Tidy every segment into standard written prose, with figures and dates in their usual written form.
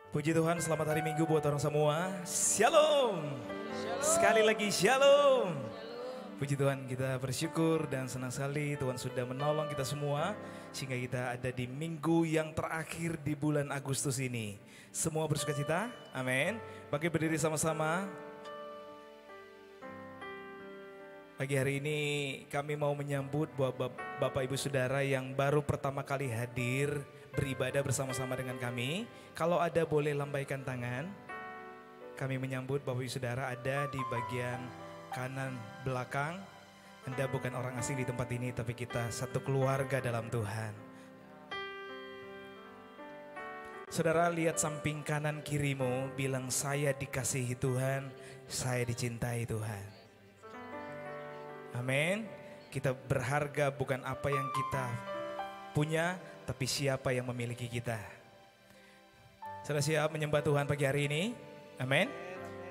Puji Tuhan, selamat hari Minggu buat orang semua. Shalom. Sekali lagi shalom. Puji Tuhan, kita bersyukur dan senang sekali Tuhan sudah menolong kita semua sehingga kita ada di minggu yang terakhir di bulan Agustus ini. Semua bersuka cita? Amin. Bagi berdiri sama-sama. Pagi hari ini kami mau menyambut Bapak Ibu Saudara yang baru pertama kali hadir beribadah bersama-sama dengan kami. Kalau ada boleh lambaikan tangan. Kami menyambut Bapak Ibu Saudara ada di bagian kanan belakang. Anda bukan orang asing di tempat ini, tapi kita satu keluarga dalam Tuhan. Saudara lihat samping kanan kirimu, bilang saya dikasihi Tuhan, saya dicintai Tuhan. Amin. Kita berharga bukan apa yang kita punya, tapi siapa yang memiliki kita. Sudah siap menyembah Tuhan pagi hari ini? Amin.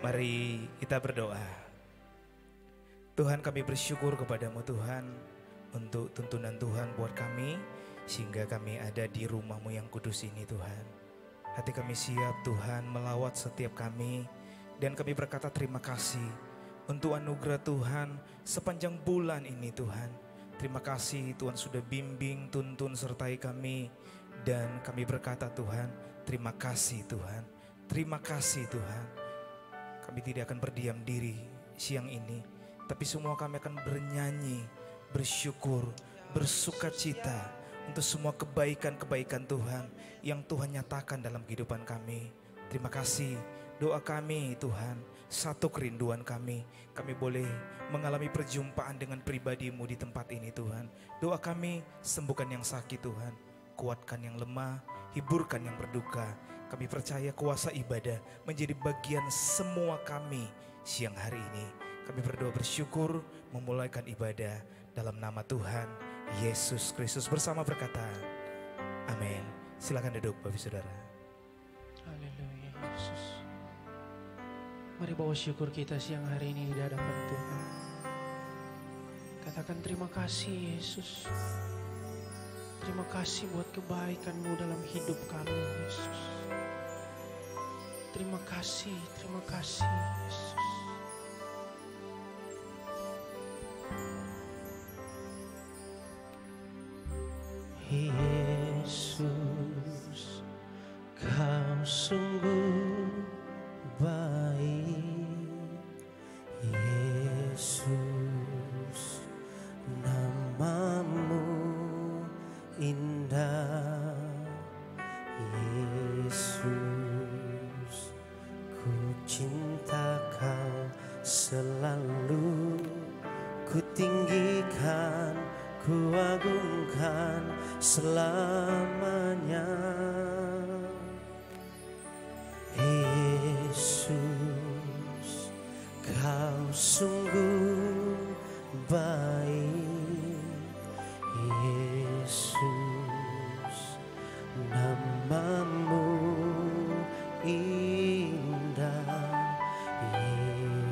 Mari kita berdoa. Tuhan, kami bersyukur kepadamu Tuhan untuk tuntunan Tuhan buat kami sehingga kami ada di rumah-Mu yang kudus ini Tuhan. Hati kami siap Tuhan melawat setiap kami dan kami berkata terima kasih untuk anugerah Tuhan sepanjang bulan ini Tuhan. Terima kasih Tuhan sudah bimbing, tuntun, sertai kami. Dan kami berkata Tuhan, terima kasih Tuhan. Terima kasih Tuhan. Kami tidak akan berdiam diri siang ini. Tapi semua kami akan bernyanyi, bersyukur, bersuka cita untuk semua kebaikan-kebaikan Tuhan yang Tuhan nyatakan dalam kehidupan kami. Terima kasih. Doa kami Tuhan, satu kerinduan kami boleh mengalami perjumpaan dengan pribadi-Mu di tempat ini Tuhan. Doa kami, sembuhkan yang sakit Tuhan, kuatkan yang lemah, hiburkan yang berduka. Kami percaya kuasa ibadah menjadi bagian semua kami siang hari ini. Kami berdoa bersyukur memulaikan ibadah dalam nama Tuhan Yesus Kristus bersama berkata, amin. Silakan duduk Bapak Saudara. Haleluya Yesus. Mari bawa syukur kita siang hari ini di hadapan Tuhan. Katakan terima kasih Yesus. Terima kasih buat kebaikan-Mu dalam hidup kami Yesus. Terima kasih Yesus. Yesus, Kau sungguh baik. Yesus, nama-Mu indah. Yesus, ku cinta Kau selalu. Ku tinggikan, ku agungkan selamanya. Yesus, Kau sungguh baik. Yesus, nama-Mu indah.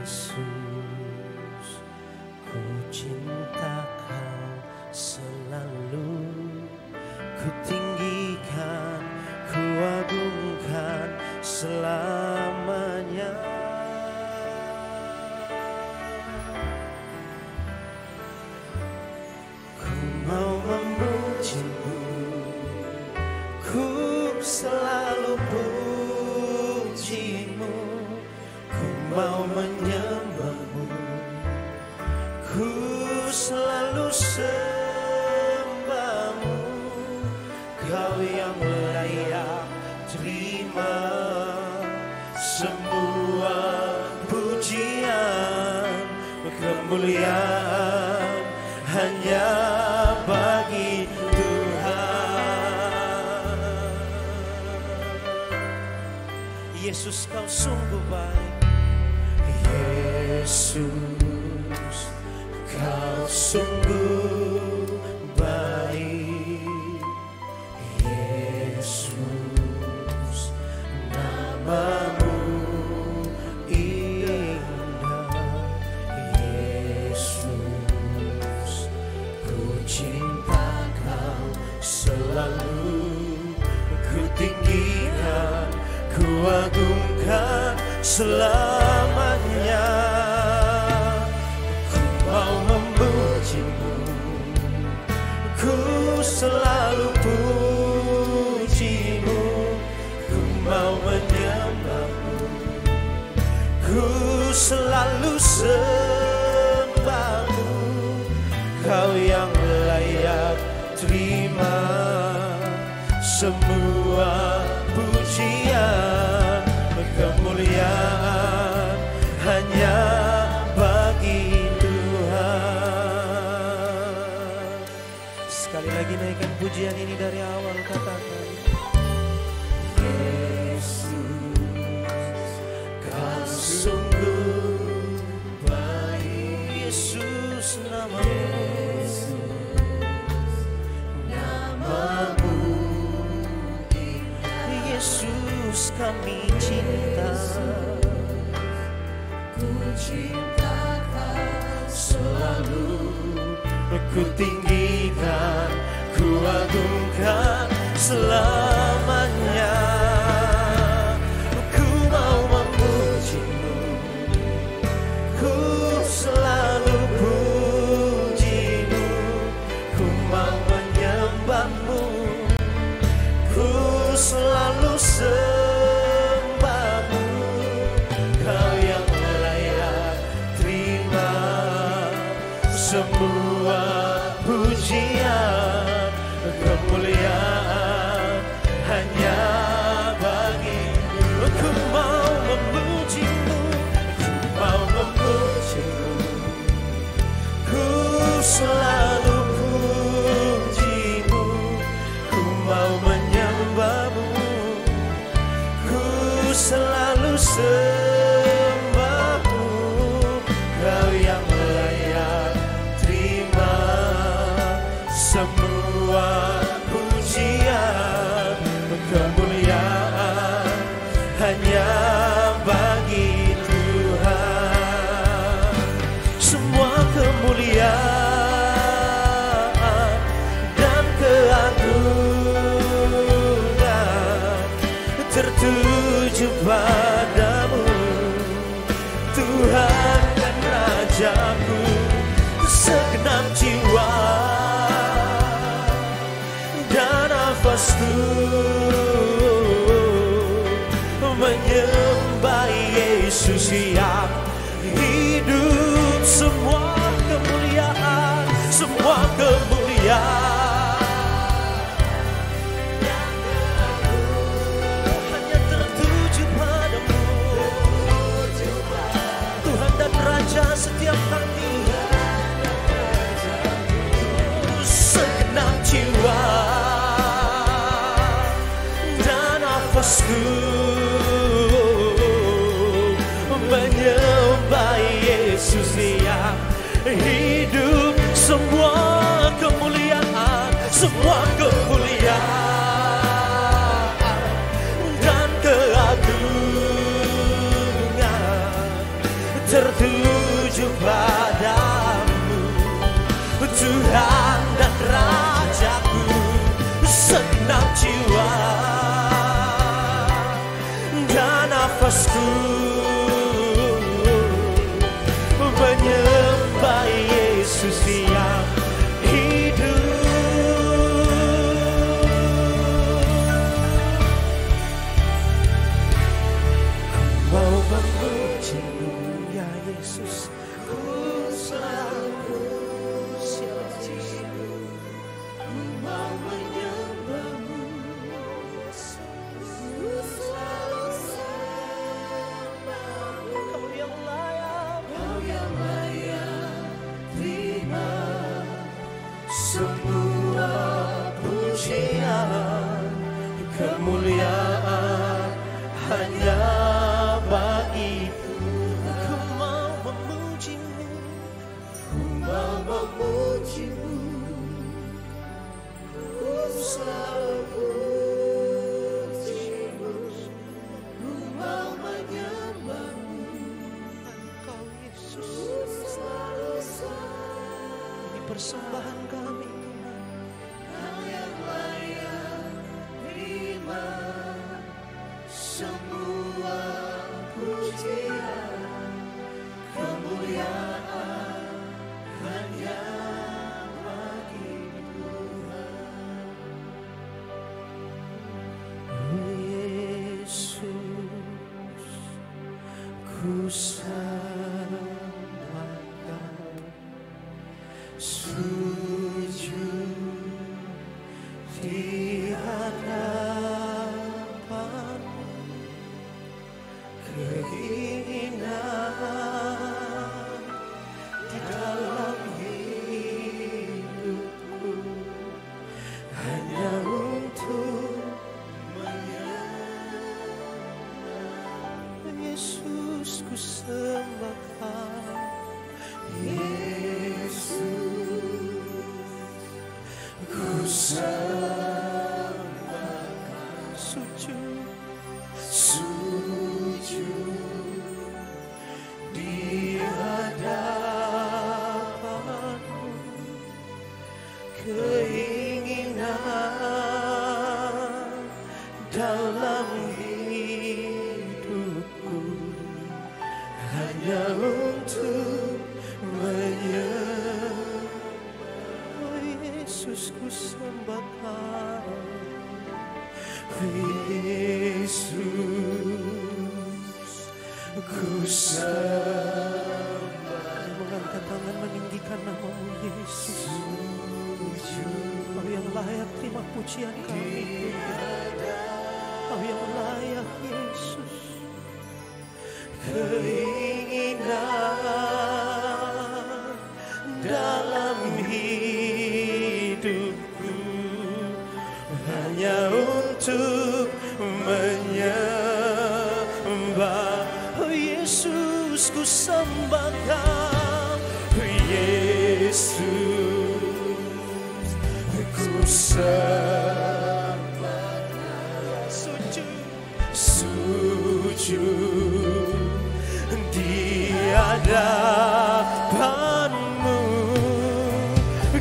Yesus, ku cinta Kau selalu. Ku tinggikan, ku agungkan selamanya. Ku mau memuji-Mu, ku selalu puji-Mu. Ku mau menyembah-Mu, ku selalu sembah-Mu. Kau yang layak terima semua pujian, kemuliaan hanya bagi Tuhan. Yesus, Kau sungguh baik. Yesus, Kau sungguh baik. Yesus, nama-Mu indah. Yesus, ku cinta Kau selalu. Ku tinggikan, ku selamanya. Ku mau memuji-Mu, ku selalu puji-Mu, ku mau menyembah-Mu, ku selalu sembah-Mu. Kau yang layak terima semua pujian, kemuliaan hanya bagi Tuhan. Sekali lagi naikkan pujian ini dari awal, katakan Yesus, Kau sungguh baik. Yesus namamu, Yesus kami cinta. Ku cinta Kau selalu, ku tinggikan, ku agungkan selamanya. Ku mau memuji-Mu, ku selalu puji-Mu, ku mau menyembah-Mu, ku selalu sembah-Mu. Kau yang layak terima semua pujian, kemuliaan hanya bagi-Mu. Ku mau memuji-Mu, ku mau memuji-Mu, ku selalu puji-Mu, ku mau menyembah-Mu, ku selalu sembah-Mu. Kau yang layak terima semua pujian, kemuliaan hanya bagi Tuhan. Semua kemuliaan dan keagungan tertuju padamu, Tuhan dan Rajaku. Segenap jiwa dan nafasku menyembah Yesus yang hidup. Semua kemuliaan, semua kemuliaan hanya tertuju padamu, Tuhan dan Raja setiap kami. Segenap jiwa dan nafasku menyembah Yesus yang hidup. Semua kemuliaan, semua kemuliaan dan keagungan tertuju padamu, Tuhan dan Rajaku. Segenap jiwa dan nafasku menyembah Yesus yang hidup. Ku mau memuji-Mu ya Yesus, ku selalu puji-Mu, ku mau menyembah-Mu, ku selalu sembah-Mu. Kau yang layak terima semua pujian, kemuliaan hanya bagi Tuhan. Ku mau memuji-Mu, ku mau memuji-Mu, ku selalu puji-Mu, ku mau menyembah-Mu. Engkau Yesus selalu sembah. Ini persembahan kami Tuhan. Kau yang layak terima semua sujud, sujud di hadapan-Mu. Keinginan dalam hidupku hanya untuk menyembah. Oh Yesus, ku sembah Kau. Oh Yesus, ku sembah. Mengangkat tangan meninggikan nama-Mu Yesus. Kau yang layak terima pujian kami. Kau yang layak Yesus. Keinginan dalam hidupku hanya untuk menyembah. Oh Yesus, ku sembah Kau. Oh Yesus, ku sembah Kau. Sujud di hadapan-Mu.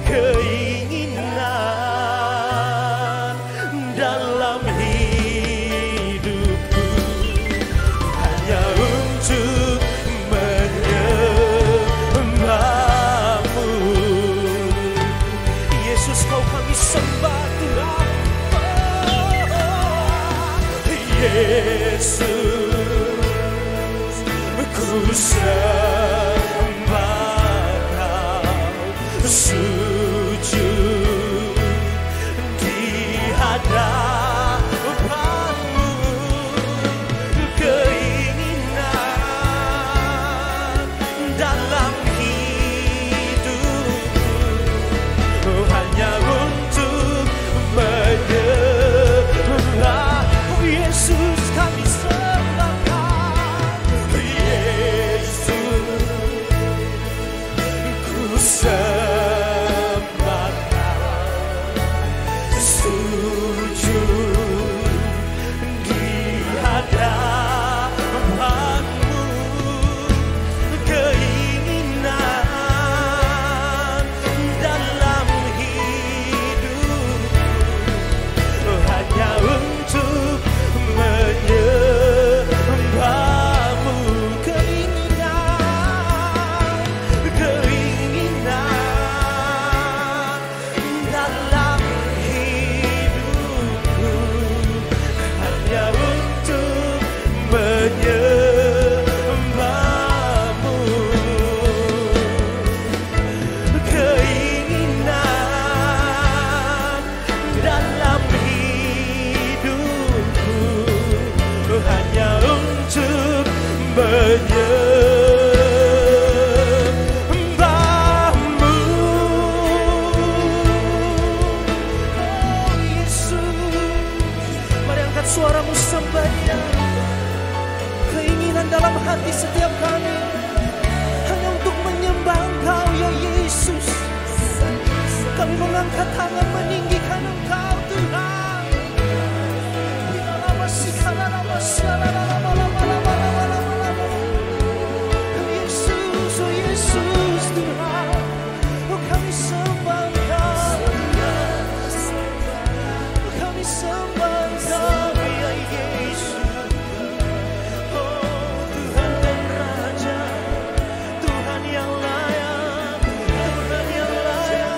Keinginan dalam hidupku hanya untuk menyembah-Mu. Yesus, Kau kami sembah Tuhan. Yesus, ku sembah Kau. Sujud di hadapan-Mu. Keinginan dalam hidupku hanya untuk menyembah. Oh Yesus, kami sembah Kau. Yesus, ku sembah Kau. Sujud di hadapan-Mu. Keinginan dalam hidupku hanya untuk menyembah-Mu. Keinginan dalam hidupku hanya untuk menyembah-Mu. Keinginan dalam hidupku hanya untuk menyembah-Mu. Oh Yesus, mari angkat suaramu sembah Dia. Keinginan dalam hati setiap kami hanya untuk menyembah Engkau ya Yesus. Kami mengangkat tangan meninggikan Engkau Tuhan. Yesus, oh Yesus Tuhan, oh kami sembah Engkau. Kami sembah Engkau ya Yesus. Oh Tuhan dan Raja, Tuhan yang layak, Tuhan yang layak.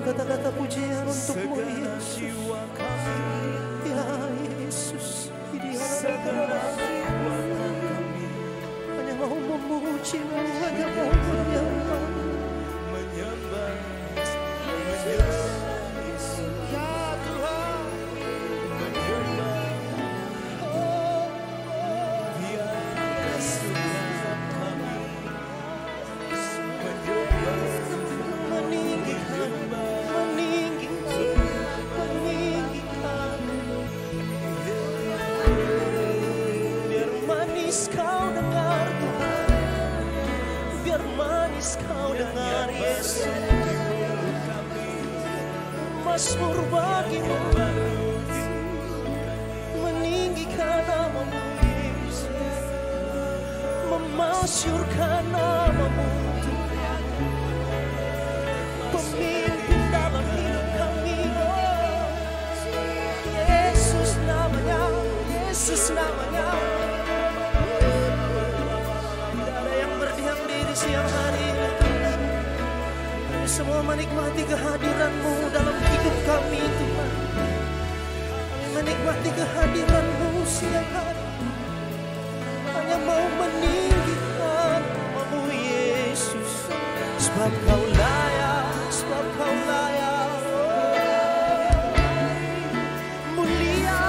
kata-kata pujian untuk-Mu Yesus. Ya Yesus, hanya mau memuji-Mu, hanya mau menyembah-Mu. Ya Tuhan, biar manis Kau dengar Tuhan, biar manis Kau dengar Yesus. Mazmur bagi-Mu, meninggikan nama-Mu Yesus, memasyurkan nama-Mu Tuhan, pemimpin dalam hidup kami. Oh, Yesus namanya, Yesus namanya. Tidak ada yang berdiam diri siang hari ini Tuhan. Kami semua menikmati kehadiran-Mu dalam hidup kami Tuhan. Kami menikmati kehadiran-Mu siang hari. Hanya mau meninggikan nama-Mu Yesus. Sebab Kau layak, sebab Kau layak. Mulia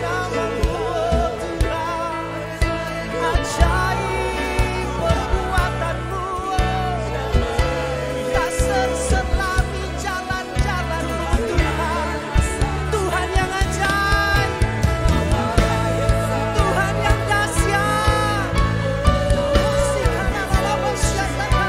nama-Mu Tuhan. Ajaib perbuatan-Mu. Tak selami jalan-jalan-Mu Tuhan. Tuhan yang ajaib, Tuhan yang dahsyat. Sikana lalaban syaitan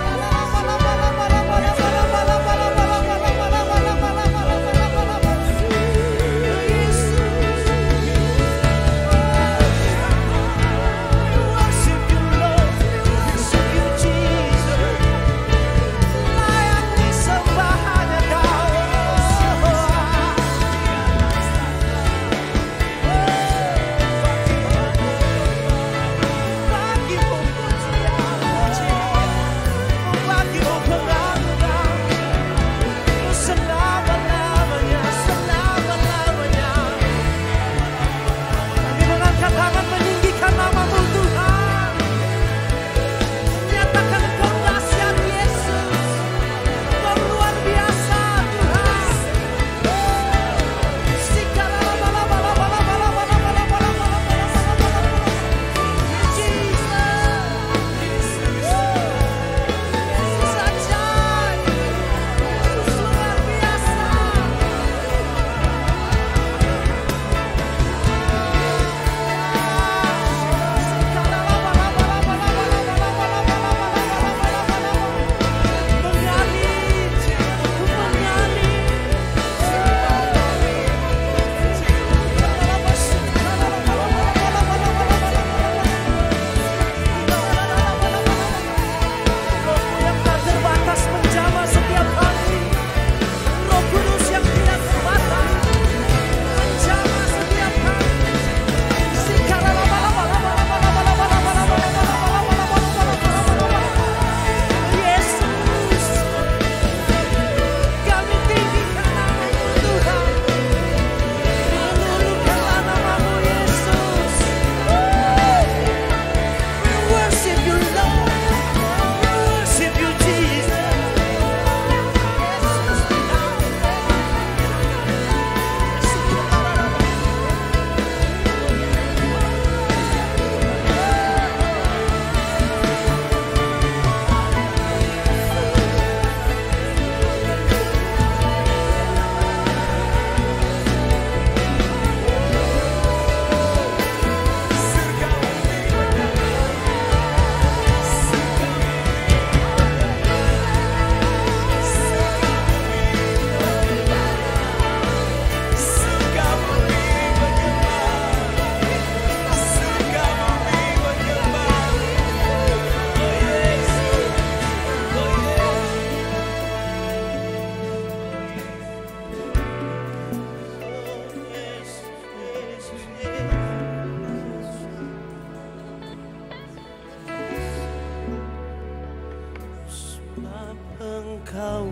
Engkau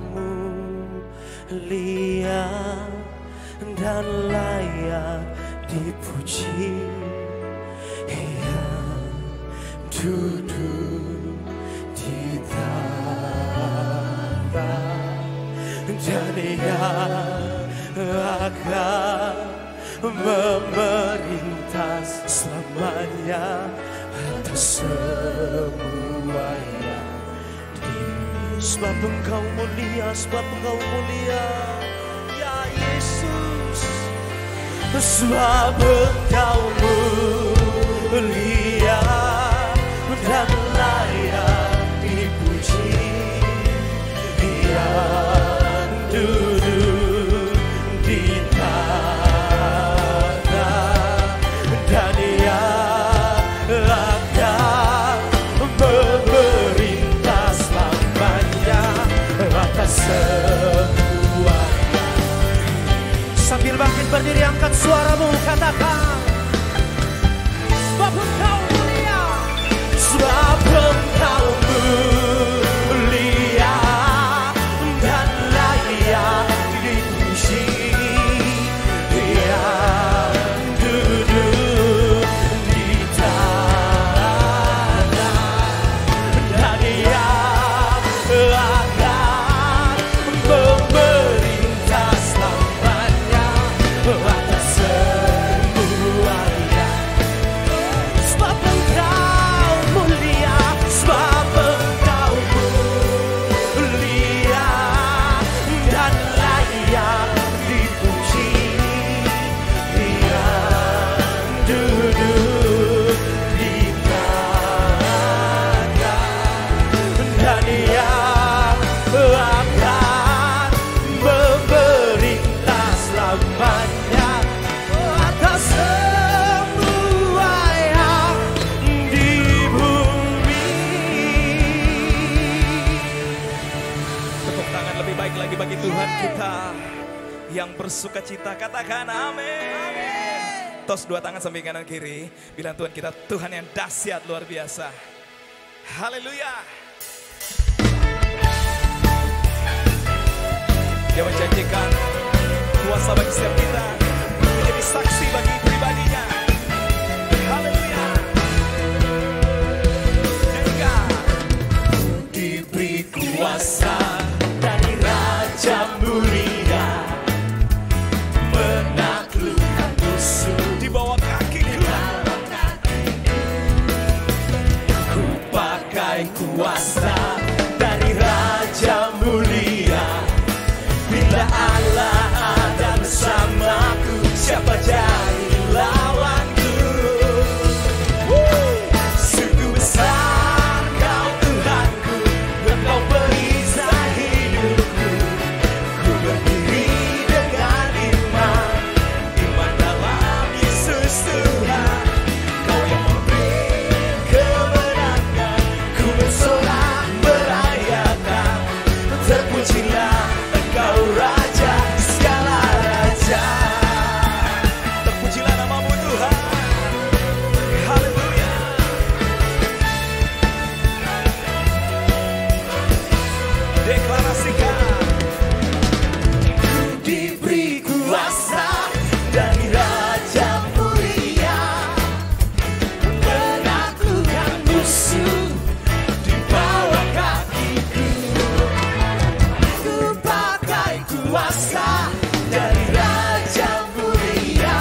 mulia dan layak dipuji, yang duduk di tahta dan yang akan memerintah selamanya atas semuanya. Sebab Engkau mulia, sebab Engkau mulia, ya Yesus. Sebab Engkau mulia dan layak dipuji, yang duduk di tahta dan yang akan memerintah selamanya atas semuanya. Sambil bangkit berdiri, angkat suaramu, katakan, sebab Engkau mulia, sebab Engkau mulia dan layak dipuji, yang duduk di tahta dan yang akan memerintah selamanya atas semuanya. Sebab Engkau mulia, sebab Engkau mulia dan layak dipuji, yang duduk di tahta dan yang akan memerintah selamanya atas semua yang di bumi. Tepuk tangan lebih baik lagi bagi Tuhan kita yang bersuka cita. Katakan amin. Tos dua tangan samping kanan kiri. Bilang Tuhan kita Tuhan yang dahsyat luar biasa. Haleluya. Dia menjanjikan kuasa bagi setiap kita, menjadi saksi bagi pribadinya. Haleluya. Nyanyikan. Diberi kuasa dari Raja mulia, menaklukkan musuh Di bawah kakiku. ku pakai kuasa dari Raja mulia. Bila Allah ada bersamaku, siapa jadi lawanku? Sungguh besar Kau Tuhanku, Engkau perisai hidupku. Ku berdiri dengan iman, iman dalam Yesus Tuhan. Kau yang memberi kemenangan, ku bersorak merayakan. Terpujilah Engkau Raja segala raja. Terpujilah namamu Tuhan. Haleluya. Deklarasikan. Diberi kuasa dari Raja mulia, menaklukkan musuh di bawah kakiku. Ku pakai kuasa dari Raja mulia.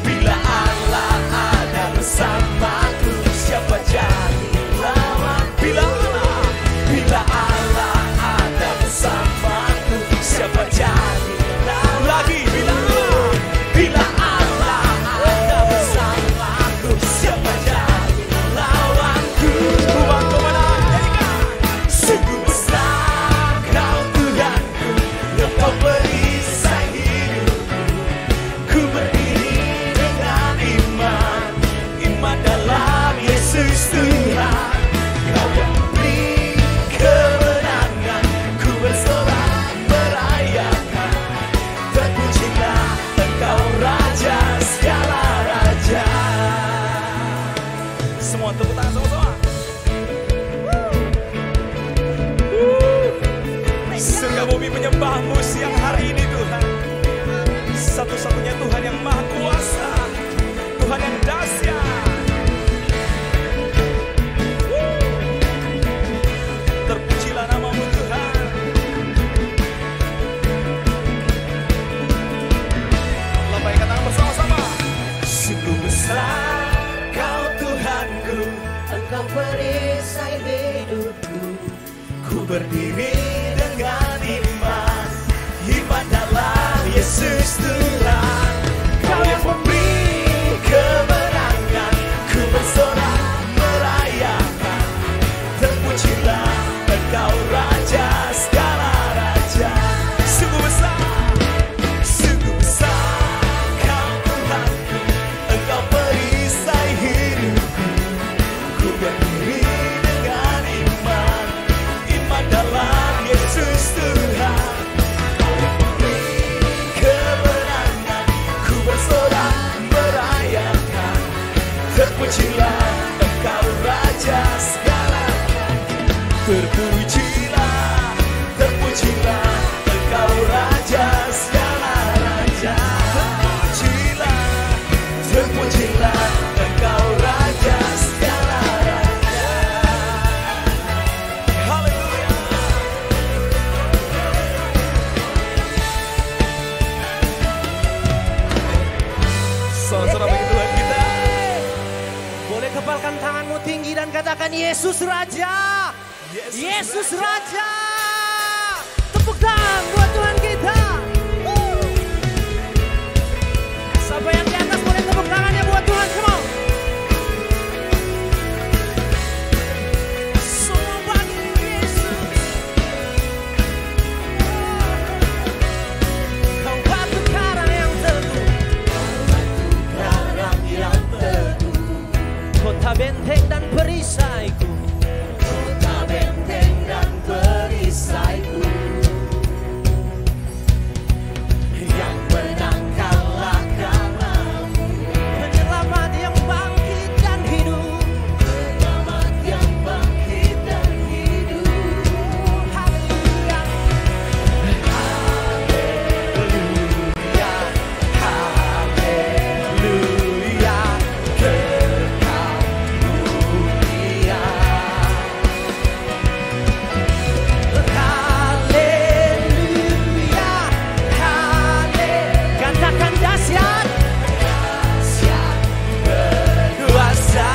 Bila Allah ada bersamaku, siapa jadi lawan? Bila Allah ada bersamaku, siapa jadi lawan? Lagi bila Allah ada bersamaku, siapa jadi lawanku? Tuhan kau menang. Nyanyikan. Sungguh besar Kau Tuhanku, Engkau beri perisai hidupku. Ku berdiri dengan iman, iman dalam Yesus Tuhan. Kau yang memberi kemenangan, ku bersorak merayakan. Terpujilah Engkau Raja segala raja. Sungguh besar Kau Tuhanku, Engkau perisai hidupku. Ku berdiri dengan iman, iman dalam Yesus Tuhan. Kau yang memberi kemenangan, ku bersorak merayakan. Terpujilah Engkau Raja segala raja. Terpujilah Engkau Raja segala raja. Terpujilah Engkau Raja segala raja. Haleluya. Soal-soal bagi Tuhan kita. Boleh kepalkan tanganmu tinggi dan katakan Yesus Raja. Yesus Raja. Tepuk tangan buat Tuhan kita. Sampai yang di atas boleh tepuk tangannya buat Tuhan semua. Semua bagi Yesus. Kau batu karang yang teguh. Karang yang teguh. Kota benteng dan perisaiku. Kota benteng dan perisaiku. Yang menang kalahkanmu. Penyelamat yang bangkit dan hidup. Penyelamat yang bangkit dan hidup. Haleluya. Haleluya. Haleluya. Kekal mulia. Haleluya. Katakan dahsyat. Dahsyat berkuasa.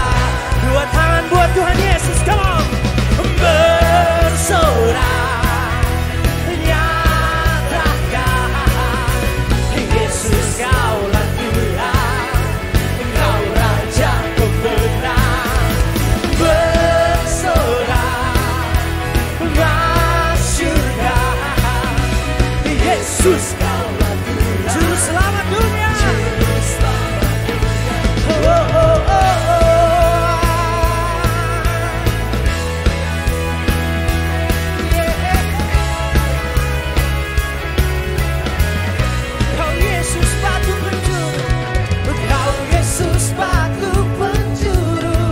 Dua tangan buat Tuhan Yesus. Come on. Bersorak. Nyatakan Yesus Kaulah Tuhan. Kau Raja pemenang. Bersorak. Masyurkan Yesus Kaulah Tuhan. Juru selamat dunia. Juru selamat dunia. Oh, oh, oh, oh. Yeah. Kau Yesus batu penjuru. Kau Yesus batu penjuru.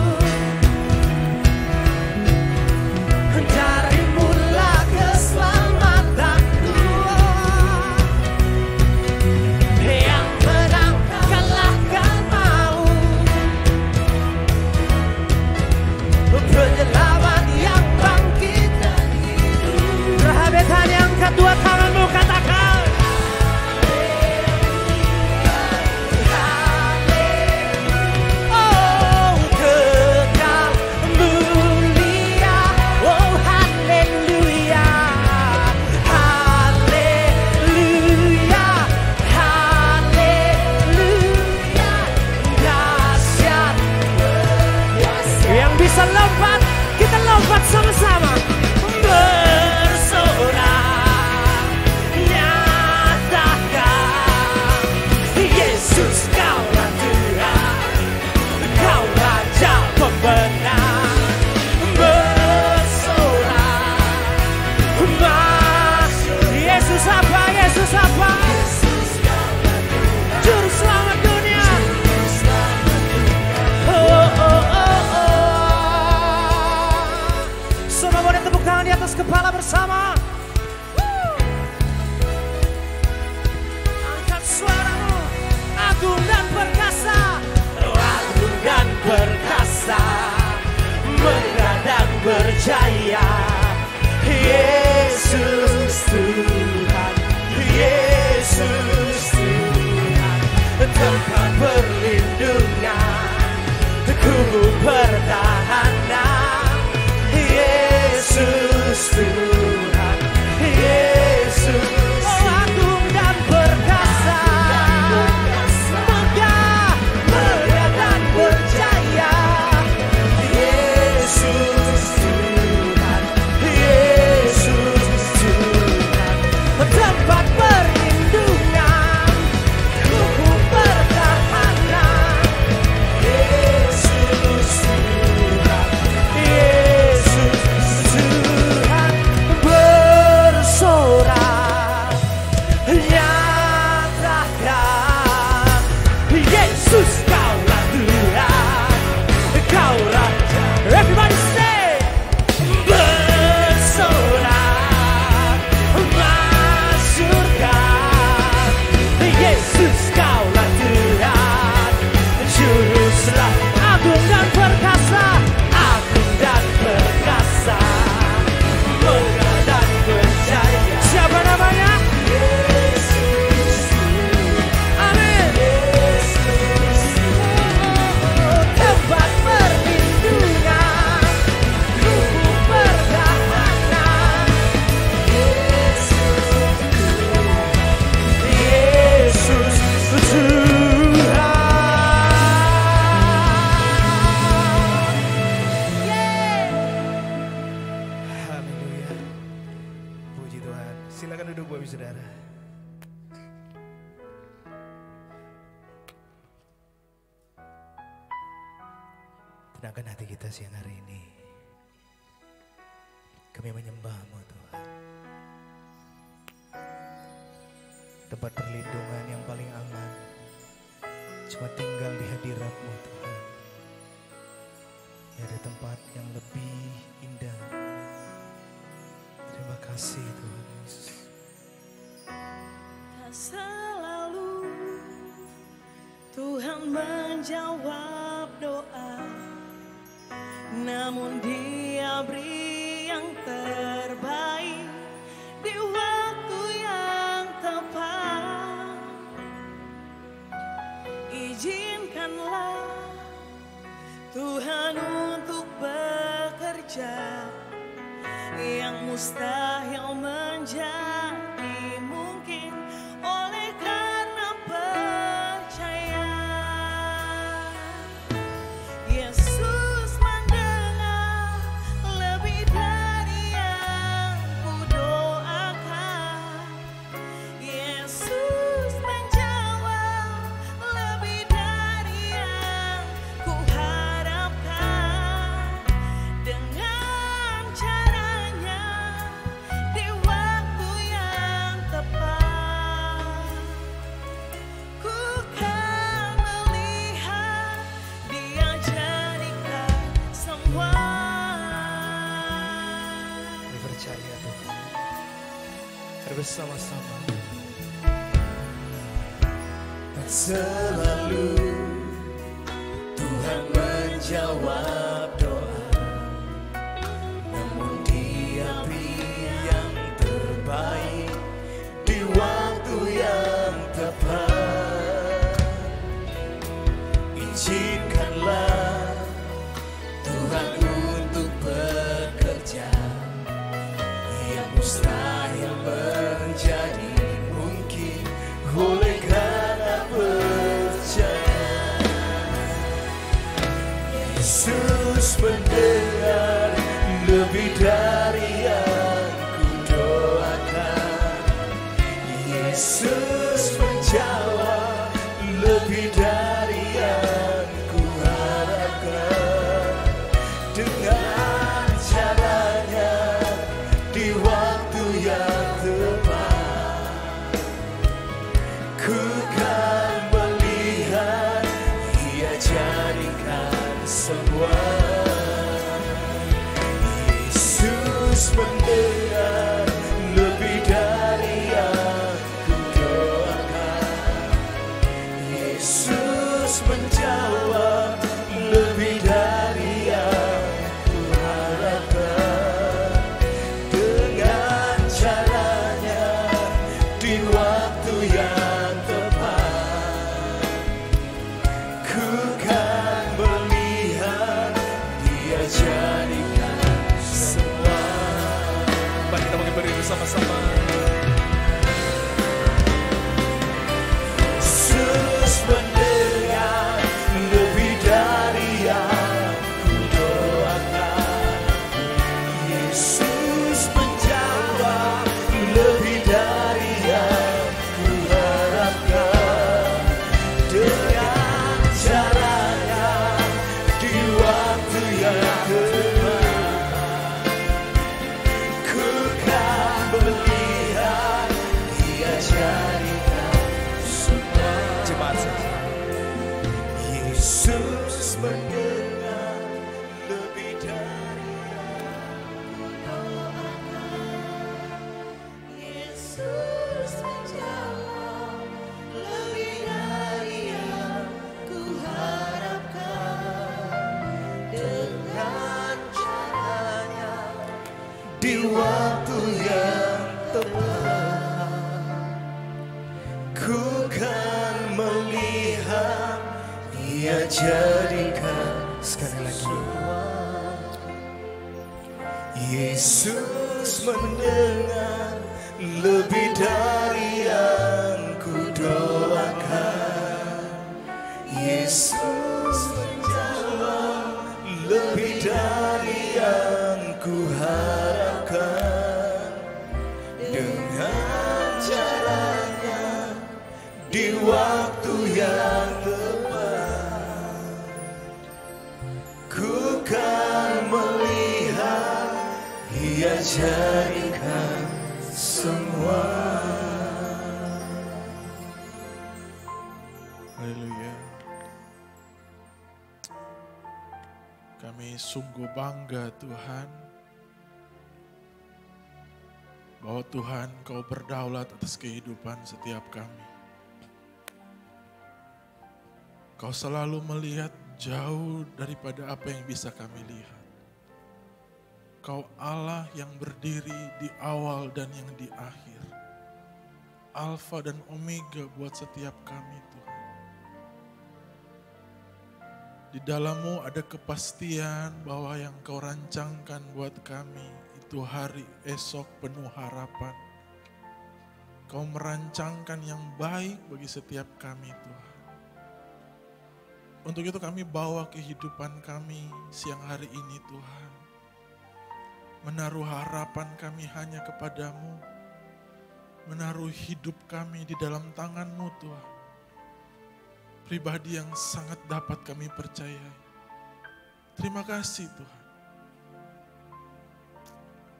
Darimulah keselamatanku. Yang menang kalahkan maut. Penyelamat yang bangkit dan hidup. Perhabiskan yang kedua tanganmu katakan. Oh kekal mulia. Oh haleluya. Haleluya. Haleluya. Dahsyat. Yang bisa lompat, kita lompat sama-sama. Bersorak. Nyatakan Yesus Kaulah Tuhan. Kau Raja pemenang. Bersorak. Yesus apa? Yesus apa? Juru selamat dunia. Oh, oh, oh, oh. Semua boleh tepuk tangan di atas kepala bersama. Angkat suaramu. Agung dan perkasa. Agung dan perkasa. Megah dan berjaya. Yesus Tuhan. Yesus Tuhan. Tempat perlindungan. Kubu pertahanan. duduk Bapak Saudara. Tenangkan hati kita siang hari ini. Kami menyembah-Mu Tuhan. Tempat perlindungan yang paling aman cuma tinggal di hadirat-Mu Tuhan. Tidak ada tempat yang lebih indah. Terima kasih Tuhan Yesus. Tak selalu Tuhan menjawab doa, namun Dia beri yang terbaik di waktu yang tepat. Izinkanlah Tuhan untuk bekerja, yang mustahil menjadi mungkin oleh karena percaya. Yesus mendengar lebih dari yang ku doakan. Yesus menjawab lebih dari yang ku harapkan. Dengan caranya di waktu yang tepat, ku kan melihat Dia jadikan semua. Kami percaya Tuhan. Mari bersama-sama. Tak selalu Tuhan menjawab doa, namun Dia beri yang terbaik di waktu yang tepat. Izinkanlah Tuhan untuk bekerja, yang mustahil menjadi mungkin oleh karena percaya. Yesus mendengar lebih dari yang ku doakan. Yesus menjawab lebih dari yang ku harapkan. Dengan caranya di waktu yang tepat, ku kan melihat Dia jadikan semua. Yesus mendengar lebih dari yang ku doakan. Yesus menjawab lebih dari yang ku harapkan. Dengan caranya di waktu yang tepat, ku kan melihat Dia jadikan semua. Mari kita mungkin berdiri bersama-sama. Yesus mendengar lebih dari yang ku doakan. Yesus menjawab lebih dari yang ku harapkan. Dengan caranya di waktu yang tepat, ku kan melihat Dia jadikan semua. Jemaat saja. Yesus mendengar lebih dari Yesus menjawab lebih dari yang ku harapkan. Dengan caranya di waktu yang tepat, ku kan melihat Dia jadikan Sekali lagi. Yesus mendengar lebih dari yang ku doakan. Yesus menjawab lebih dari yang ku harapkan. Dengan Dia jadikan semua. Haleluya. Kami sungguh bangga Tuhan, bahwa Tuhan Kau berdaulat atas kehidupan setiap kami. Kau selalu melihat jauh daripada apa yang bisa kami lihat. Kau Allah yang berdiri di awal dan yang di akhir. Alfa dan Omega buat setiap kami Tuhan. Di dalam-Mu ada kepastian bahwa yang Kau rancangkan buat kami itu hari esok penuh harapan. Kau merancangkan yang baik bagi setiap kami Tuhan. Untuk itu kami bawa kehidupan kami siang hari ini Tuhan. Menaruh harapan kami hanya kepadamu. Menaruh hidup kami di dalam tangan-Mu Tuhan. Pribadi yang sangat dapat kami percayai. Terima kasih Tuhan.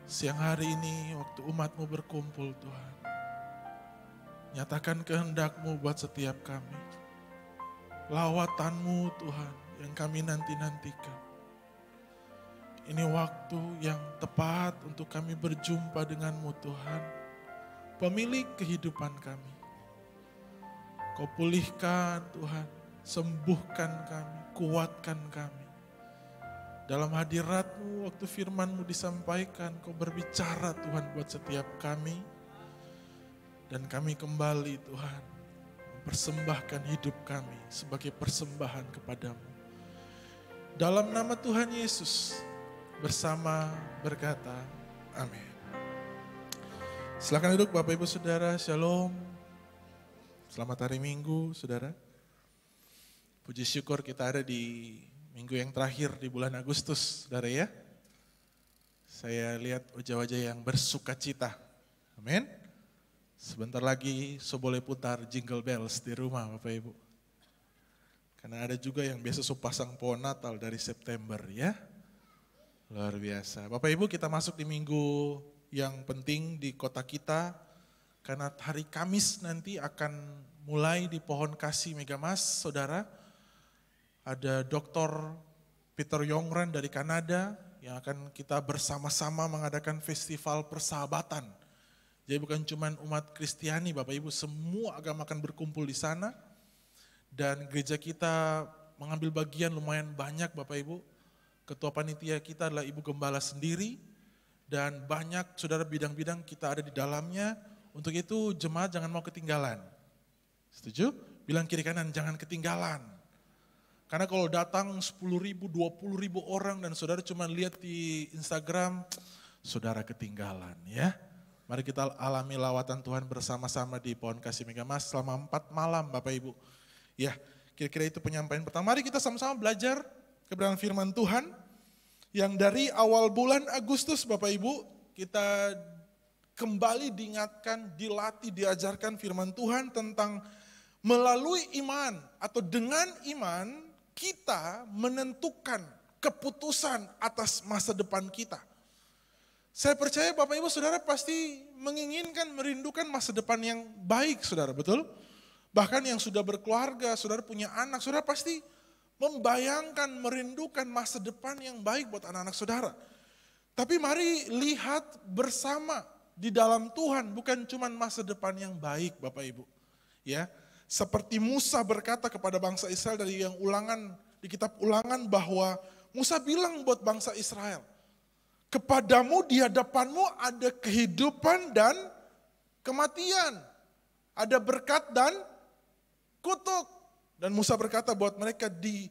Siang hari ini waktu umat-Mu berkumpul Tuhan. Nyatakan kehendak-Mu buat setiap kami. Lawatan-Mu Tuhan yang kami nanti-nantikan. Ini waktu yang tepat untuk kami berjumpa dengan-Mu Tuhan. Pemilik kehidupan kami. Kau pulihkan Tuhan, sembuhkan kami, kuatkan kami. Dalam hadirat-Mu waktu firman-Mu disampaikan, Kau berbicara Tuhan buat setiap kami. Dan kami kembali Tuhan, mempersembahkan hidup kami sebagai persembahan kepadamu. Dalam nama Tuhan Yesus, bersama berkata, amin. Silakan duduk Bapak Ibu Saudara, Shalom. Selamat hari Minggu Saudara. Puji syukur kita ada di minggu yang terakhir di bulan Agustus Saudara ya. Saya lihat wajah-wajah yang bersuka cita. Amin. Sebentar lagi so boleh putar jingle bells di rumah Bapak Ibu. Karena ada juga yang biasa so pasang pohon Natal dari September ya. Luar biasa. Bapak Ibu kita masuk di minggu yang penting di kota kita. Karena hari Kamis nanti akan mulai di Pohon Kasih Megamas Saudara. Ada Dr. Peter Yongran dari Kanada yang akan kita bersama-sama mengadakan festival persahabatan. Jadi bukan cuma umat Kristiani Bapak Ibu, semua agama akan berkumpul di sana. Dan gereja kita mengambil bagian lumayan banyak Bapak Ibu. Ketua panitia kita adalah Ibu Gembala sendiri. Dan banyak saudara bidang-bidang kita ada di dalamnya. Untuk itu jemaat jangan mau ketinggalan. Setuju? Bilang kiri kanan jangan ketinggalan. Karena kalau datang 10.000, 20.000 orang dan saudara cuma lihat di Instagram, saudara ketinggalan ya. Mari kita alami lawatan Tuhan bersama-sama di Pohon Kasih Megamas selama 4 malam Bapak Ibu. Ya, kira-kira itu penyampaian pertama. Mari kita sama-sama belajar kebenaran firman Tuhan. Yang dari awal bulan Agustus Bapak Ibu, kita kembali diingatkan, dilatih, diajarkan firman Tuhan tentang melalui iman atau dengan iman kita menentukan keputusan atas masa depan kita. Saya percaya Bapak Ibu Saudara pasti menginginkan, merindukan masa depan yang baik Saudara, betul? Bahkan yang sudah berkeluarga, Saudara punya anak, Saudara pasti membayangkan, merindukan masa depan yang baik buat anak-anak Saudara. Tapi mari lihat bersama di dalam Tuhan bukan cuma masa depan yang baik Bapak Ibu. Ya, seperti Musa berkata kepada bangsa Israel dari yang ulangan, di kitab ulangan bahwa Musa bilang buat bangsa Israel, kepadamu di hadapanmu ada kehidupan dan kematian. Ada berkat dan kutuk. Dan Musa berkata buat mereka di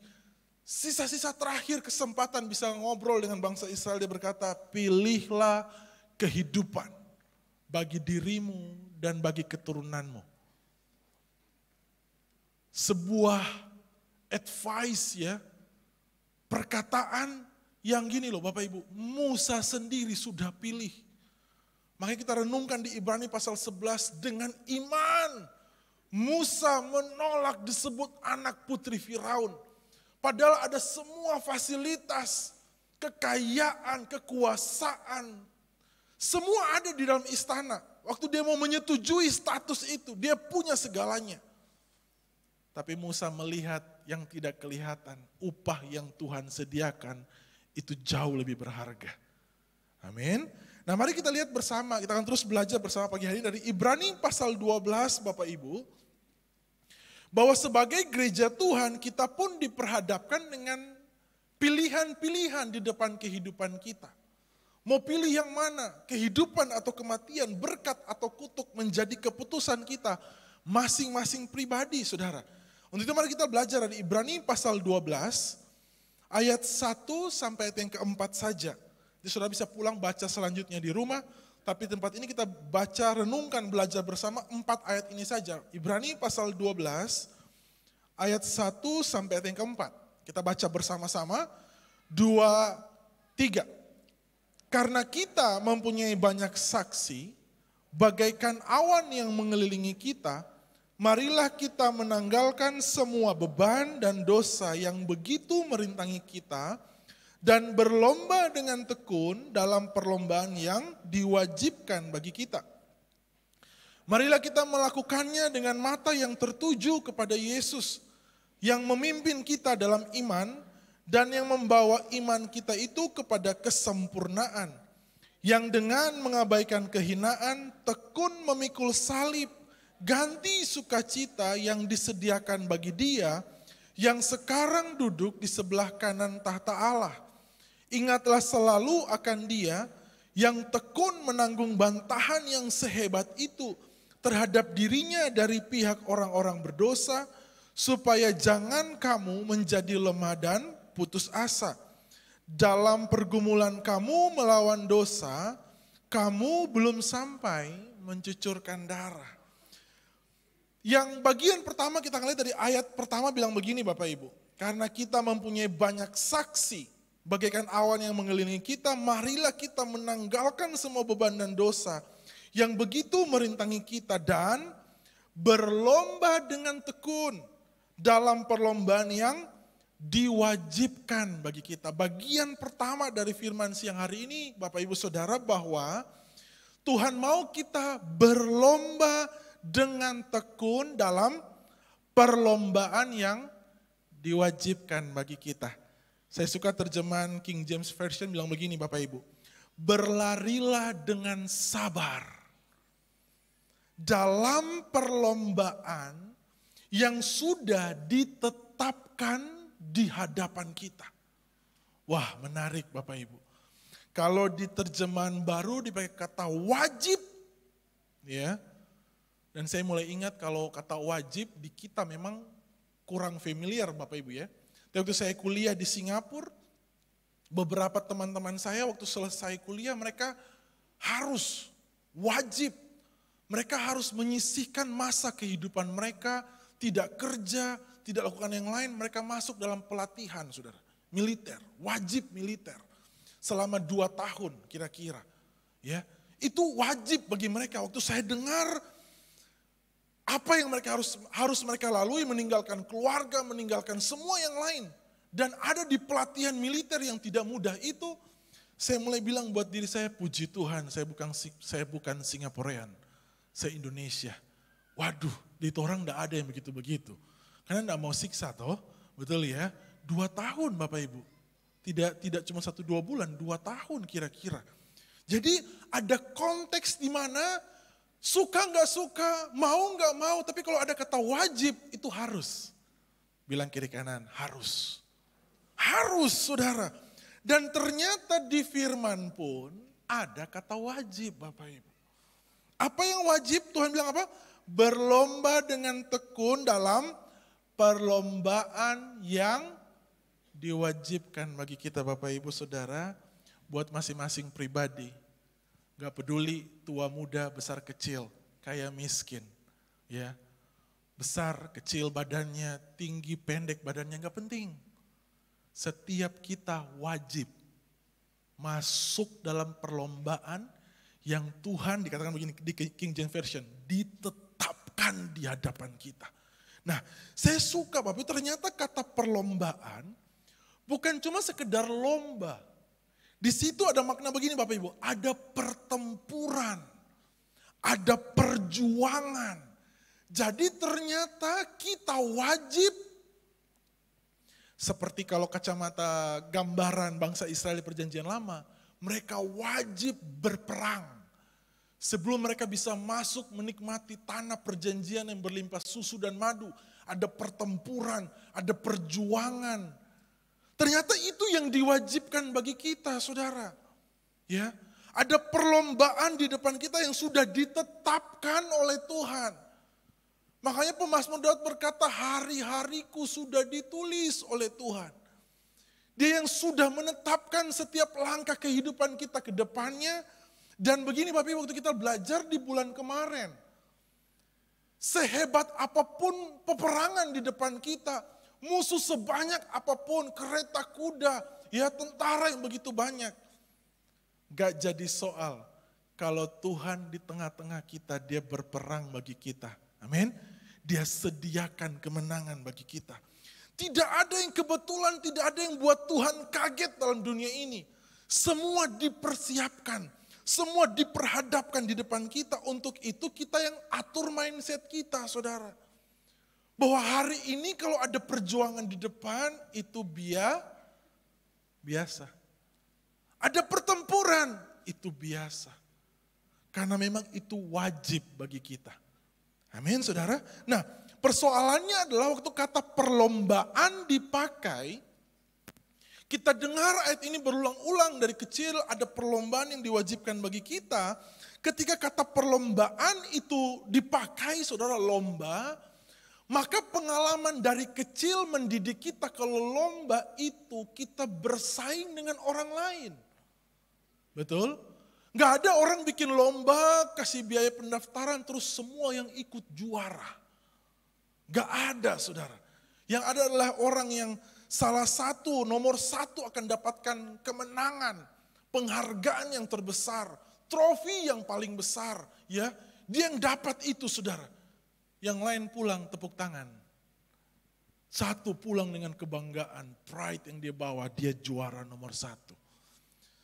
sisa-sisa terakhir kesempatan bisa ngobrol dengan bangsa Israel. Dia berkata, pilihlah kehidupan bagi dirimu dan bagi keturunanmu. Sebuah advice ya, perkataan yang gini loh Bapak Ibu, Musa sendiri sudah pilih. Makanya kita renungkan di Ibrani pasal 11 dengan iman. Musa menolak disebut anak putri Firaun. Padahal ada semua fasilitas, kekayaan, kekuasaan, Semua ada di dalam istana. Waktu dia mau menyetujui status itu, dia punya segalanya. Tapi Musa melihat yang tidak kelihatan, upah yang Tuhan sediakan itu jauh lebih berharga. Amin. Nah mari kita lihat bersama, kita akan terus belajar bersama pagi hari ini dari Ibrani pasal 12 Bapak Ibu. Bahwa sebagai gereja Tuhan kita pun diperhadapkan dengan pilihan-pilihan di depan kehidupan kita. Mau pilih yang mana? Kehidupan atau kematian, berkat atau kutuk menjadi keputusan kita masing-masing pribadi saudara. Untuk itu mari kita belajar dari Ibrani pasal 12 ayat 1 sampai ayat yang keempat saja. Jadi saudara bisa pulang baca selanjutnya di rumah. Tapi tempat ini kita baca, renungkan, belajar bersama 4 ayat ini saja. Ibrani pasal 12 ayat 1 sampai ayat yang keempat. Kita baca bersama-sama 2, 3. Karena kita mempunyai banyak saksi, bagaikan awan yang mengelilingi kita, marilah kita menanggalkan semua beban dan dosa yang begitu merintangi kita, dan berlomba dengan tekun dalam perlombaan yang diwajibkan bagi kita. Marilah kita melakukannya dengan mata yang tertuju kepada Yesus, yang memimpin kita dalam iman, dan yang membawa iman kita itu kepada kesempurnaan, yang dengan mengabaikan kehinaan, tekun memikul salib, ganti sukacita yang disediakan bagi Dia, yang sekarang duduk di sebelah kanan tahta Allah. Ingatlah selalu akan Dia yang tekun menanggung bantahan yang sehebat itu terhadap dirinya dari pihak orang-orang berdosa, supaya jangan kamu menjadi lemah dan putus asa. Dalam pergumulan kamu melawan dosa, kamu belum sampai mencucurkan darah. Yang bagian pertama kita lihat dari ayat pertama bilang begini Bapak Ibu. Karena kita mempunyai banyak saksi, bagaikan awan yang mengelilingi kita, marilah kita menanggalkan semua beban dan dosa yang begitu merintangi kita dan berlomba dengan tekun dalam perlombaan yang diwajibkan bagi kita. Bagian pertama dari firman siang hari ini Bapak Ibu Saudara bahwa Tuhan mau kita berlomba dengan tekun dalam perlombaan yang diwajibkan bagi kita. Saya suka terjemahan King James Version bilang begini Bapak Ibu. Berlarilah dengan sabar dalam perlombaan yang sudah ditetapkan di hadapan kita. Wah menarik Bapak Ibu. Kalau di terjemahan baru dipakai kata wajib. Ya. Dan saya mulai ingat kalau kata wajib di kita memang kurang familiar Bapak Ibu ya. Waktu saya kuliah di Singapura, beberapa teman-teman saya waktu selesai kuliah mereka harus wajib. Mereka harus menyisihkan masa kehidupan mereka, tidak kerja, tidak lakukan yang lain. Mereka masuk dalam pelatihan saudara, militer, wajib militer. Selama 2 tahun kira-kira. Ya, itu wajib bagi mereka. Waktu saya dengar apa yang mereka harus mereka lalui, meninggalkan keluarga, meninggalkan semua yang lain. Dan ada di pelatihan militer yang tidak mudah itu, saya mulai bilang buat diri saya, puji Tuhan, saya bukan Singaporean, saya Indonesia. Waduh, di itu orang enggak ada yang begitu-begitu. Karena enggak mau siksa toh, betul ya. 2 tahun Bapak Ibu, tidak cuma 1-2 bulan, 2 tahun kira-kira. Jadi ada konteks di mana suka nggak suka, mau nggak mau, tapi kalau ada kata wajib itu harus. Bilang kiri kanan, harus. Harus saudara. Dan ternyata di firman pun ada kata wajib Bapak Ibu. Apa yang wajib? Tuhan bilang apa? Berlomba dengan tekun dalam perlombaan yang diwajibkan bagi kita Bapak Ibu Saudara. Buat masing-masing pribadi. Gak peduli tua muda, besar kecil, kaya miskin. Ya, besar, kecil badannya, tinggi, pendek badannya gak penting. Setiap kita wajib masuk dalam perlombaan yang Tuhan dikatakan begini di King James Version, ditetapkan di hadapan kita. Nah, saya suka Bapak, ternyata kata perlombaan bukan cuma sekedar lomba. Di situ ada makna begini Bapak Ibu, ada pertempuran, ada perjuangan. Jadi ternyata kita wajib, seperti kalau kacamata gambaran bangsa Israel di perjanjian lama, mereka wajib berperang. Sebelum mereka bisa masuk menikmati tanah perjanjian yang berlimpah susu dan madu. Ada pertempuran, ada perjuangan. Ternyata itu yang diwajibkan bagi kita, saudara. Ya, ada perlombaan di depan kita yang sudah ditetapkan oleh Tuhan. Makanya pemazmur Daud berkata, hari-hariku sudah ditulis oleh Tuhan. Dia yang sudah menetapkan setiap langkah kehidupan kita ke depannya. Dan begini Bapak Ibu, waktu kita belajar di bulan kemarin. Sehebat apapun peperangan di depan kita, musuh sebanyak apapun, kereta kuda, ya tentara yang begitu banyak. Gak jadi soal kalau Tuhan di tengah-tengah kita, dia berperang bagi kita. Amin. Dia sediakan kemenangan bagi kita. Tidak ada yang kebetulan, tidak ada yang buat Tuhan kaget dalam dunia ini. Semua dipersiapkan. Semua diperhadapkan di depan kita, untuk itu kita yang atur mindset kita, saudara. Bahwa hari ini kalau ada perjuangan di depan, itu biasa. Ada pertempuran, itu biasa. Karena memang itu wajib bagi kita. Amin, saudara. Nah, persoalannya adalah waktu kata perlombaan dipakai, kita dengar ayat ini berulang-ulang dari kecil, ada perlombaan yang diwajibkan bagi kita. Ketika kata perlombaan itu dipakai, saudara, lomba, maka pengalaman dari kecil mendidik kita kalau lomba itu kita bersaing dengan orang lain. Betul? Gak ada orang bikin lomba, kasih biaya pendaftaran, terus semua yang ikut juara. Gak ada, saudara. Yang ada adalah orang yang salah satu, nomor satu akan dapatkan kemenangan, penghargaan yang terbesar, trofi yang paling besar. Ya, dia yang dapat itu, saudara. Yang lain pulang tepuk tangan. Satu pulang dengan kebanggaan, pride yang dia bawa, dia juara nomor satu.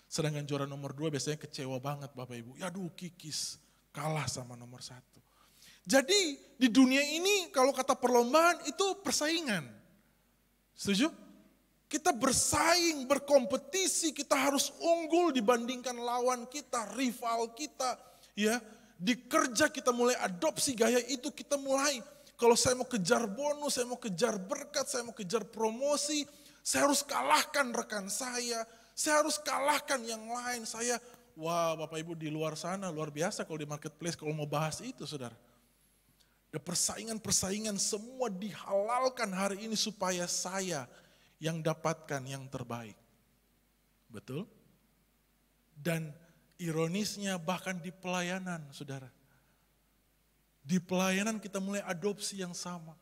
Sedangkan juara nomor dua biasanya kecewa banget Bapak Ibu. Aduh kikis, kalah sama nomor satu. Jadi di dunia ini kalau kata perlombaan itu persaingan. Setuju? Kita bersaing, berkompetisi, kita harus unggul dibandingkan lawan kita, rival kita. Ya, di kerja kita mulai adopsi gaya itu, kita mulai, kalau saya mau kejar bonus, saya mau kejar berkat, saya mau kejar promosi, saya harus kalahkan rekan saya harus kalahkan yang lain. Wah Bapak Ibu di luar sana luar biasa kalau di marketplace, kalau mau bahas itu saudara. Ada persaingan-persaingan semua dihalalkan hari ini supaya saya yang dapatkan yang terbaik. Betul? Dan ironisnya bahkan di pelayanan saudara. Di pelayanan kita mulai adopsi yang sama.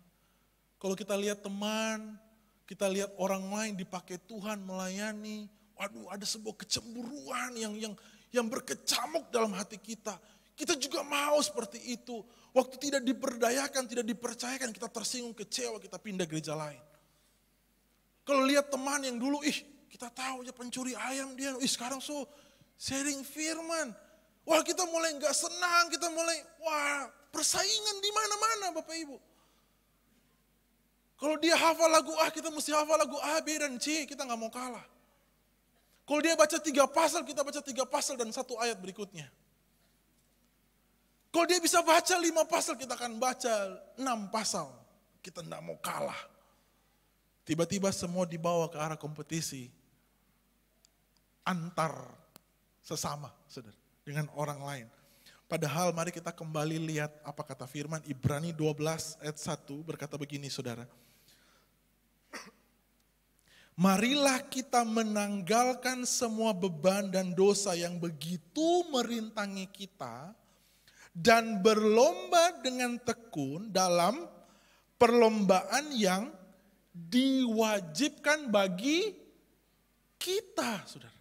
Kalau kita lihat teman, kita lihat orang lain dipakai Tuhan melayani. Waduh ada sebuah kecemburuan yang berkecamuk dalam hati kita. Kita juga mau seperti itu. Waktu tidak diberdayakan, tidak dipercayakan, kita tersinggung, kecewa, kita pindah gereja lain. Kalau lihat teman yang dulu, kita tahu ya pencuri ayam dia, sekarang sharing firman. Wah kita mulai gak senang, kita mulai, persaingan di mana-mana Bapak Ibu. Kalau dia hafal lagu A, kita mesti hafal lagu A, B, dan C, kita gak mau kalah. Kalau dia baca 3 pasal, kita baca 3 pasal dan 1 ayat berikutnya. Kalau dia bisa baca 5 pasal, kita akan baca 6 pasal. Kita tidak mau kalah. Tiba-tiba semua dibawa ke arah kompetisi. Antar sesama, saudara, dengan orang lain. Padahal mari kita kembali lihat apa kata firman Ibrani 12 ayat 1 berkata begini saudara. Marilah kita menanggalkan semua beban dan dosa yang begitu merintangi kita dan berlomba dengan tekun dalam perlombaan yang diwajibkan bagi kita, saudara.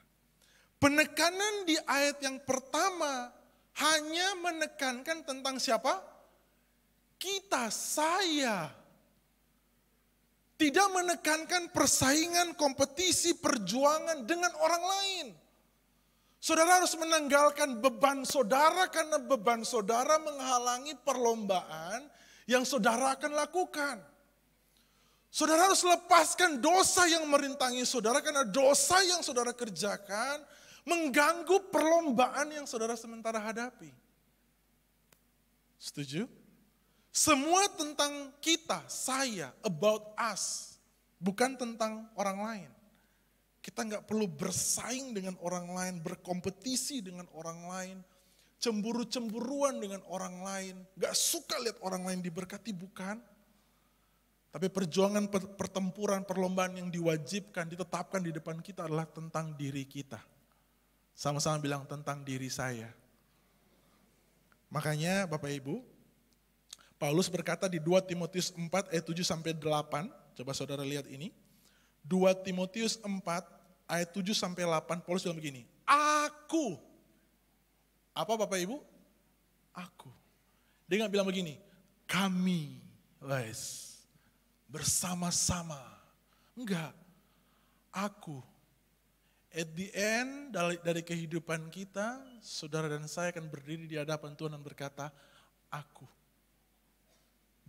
Penekanan di ayat yang pertama hanya menekankan tentang siapa? Kita, saya. Tidak menekankan persaingan, kompetisi, perjuangan dengan orang lain. Saudara harus menanggalkan beban saudara karena beban saudara menghalangi perlombaan yang saudara akan lakukan. Saudara harus lepaskan dosa yang merintangi saudara karena dosa yang saudara kerjakan mengganggu perlombaan yang saudara sementara hadapi. Setuju? Semua tentang kita, saya, about us, bukan tentang orang lain. Kita nggak perlu bersaing dengan orang lain, berkompetisi dengan orang lain, cemburu-cemburuan dengan orang lain, nggak suka lihat orang lain diberkati, bukan. Tapi perjuangan, pertempuran, perlombaan yang diwajibkan, ditetapkan di depan kita adalah tentang diri kita. Sama-sama bilang tentang diri saya. Makanya Bapak Ibu, Paulus berkata di 2 Timotius 4 ayat 7-8, coba saudara lihat ini. 2 Timotius 4 ayat 7-8, Paulus bilang begini, aku. Apa Bapak Ibu? Aku. Dia gak bilang begini, kami, bersama-sama. Enggak, aku. At the end dari kehidupan kita, saudara dan saya akan berdiri di hadapan Tuhan dan berkata, aku.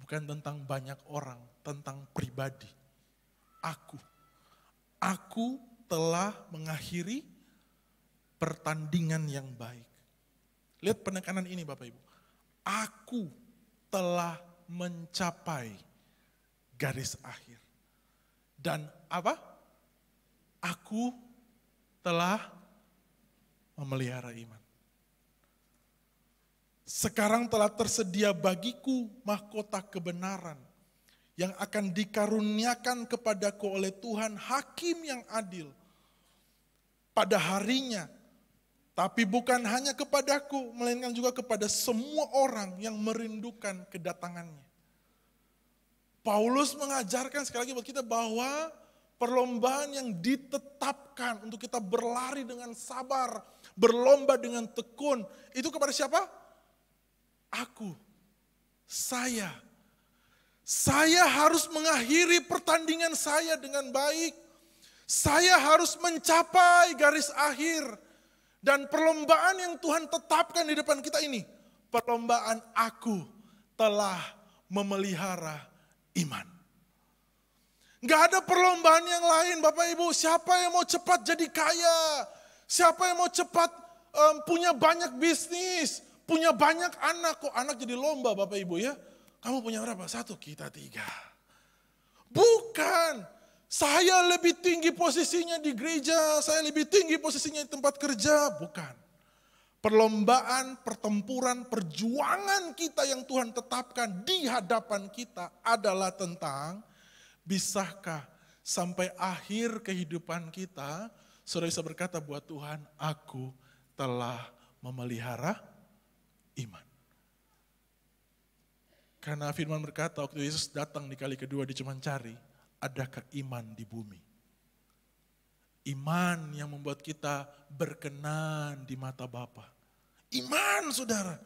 Bukan tentang banyak orang, tentang pribadi. Aku. Aku telah mengakhiri pertandingan yang baik. Lihat penekanan ini Bapak Ibu. Aku telah mencapai garis akhir. Dan apa? Aku telah memelihara iman. Sekarang telah tersedia bagiku mahkota kebenaran yang akan dikaruniakan kepadaku oleh Tuhan hakim yang adil pada harinya. Tapi bukan hanya kepadaku, melainkan juga kepada semua orang yang merindukan kedatangannya. Paulus mengajarkan sekali lagi buat kita bahwa perlombaan yang ditetapkan untuk kita berlari dengan sabar, berlomba dengan tekun, itu kepada siapa? Aku, saya. Saya harus mengakhiri pertandingan saya dengan baik. Saya harus mencapai garis akhir. Dan perlombaan yang Tuhan tetapkan di depan kita ini, perlombaan aku telah memelihara iman. Gak ada perlombaan yang lain Bapak Ibu. Siapa yang mau cepat jadi kaya? Siapa yang mau cepat punya banyak bisnis? Punya banyak anak? Kok anak jadi lomba Bapak Ibu ya? Kamu punya berapa? 1, kita 3. Bukan. Saya lebih tinggi posisinya di gereja. Saya lebih tinggi posisinya di tempat kerja. Bukan. Perlombaan, pertempuran, perjuangan kita yang Tuhan tetapkan di hadapan kita adalah tentang bisakah sampai akhir kehidupan kita, saudara bisa berkata buat Tuhan, aku telah memelihara iman. Karena firman berkata waktu Yesus datang di kali kedua dia cuma cari, adakah iman di bumi? Iman yang membuat kita berkenan di mata Bapa. Iman saudara.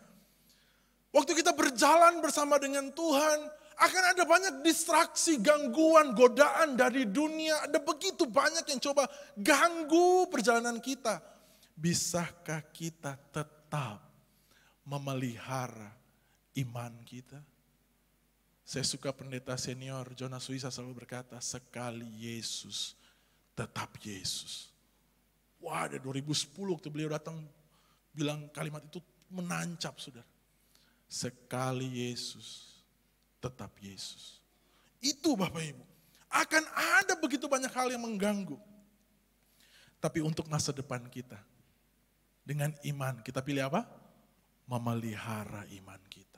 Waktu kita berjalan bersama dengan Tuhan, akan ada banyak distraksi, gangguan, godaan dari dunia. Ada begitu banyak yang coba ganggu perjalanan kita. Bisakah kita tetap memelihara iman kita? Saya suka pendeta senior Jonas Suisa selalu berkata, sekali Yesus, tetap Yesus. Wah, ada 2010 waktu beliau datang bilang kalimat itu menancap saudara. Sekali Yesus, tetap Yesus. Itu Bapak Ibu. Akan ada begitu banyak hal yang mengganggu. Tapi untuk masa depan kita, dengan iman, kita pilih apa? Memelihara iman kita.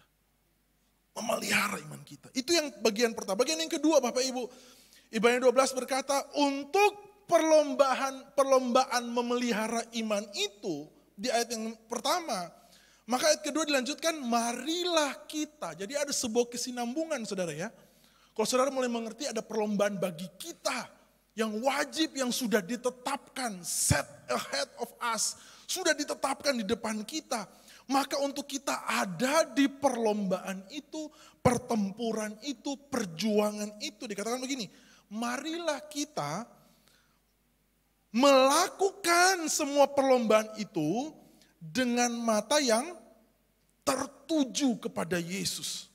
Memelihara iman kita. Itu yang bagian pertama. Bagian yang kedua Bapak Ibu. Ibrani 12 berkata, untuk perlombaan memelihara iman itu, di ayat yang pertama, maka ayat kedua dilanjutkan, marilah kita. Jadi ada sebuah kesinambungan saudara ya. Kalau saudara mulai mengerti ada perlombaan bagi kita, yang wajib, yang sudah ditetapkan, set ahead of us, sudah ditetapkan di depan kita. Maka untuk kita ada di perlombaan itu, pertempuran itu, perjuangan itu. Dikatakan begini, marilah kita melakukan semua perlombaan itu dengan mata yang tertuju kepada Yesus.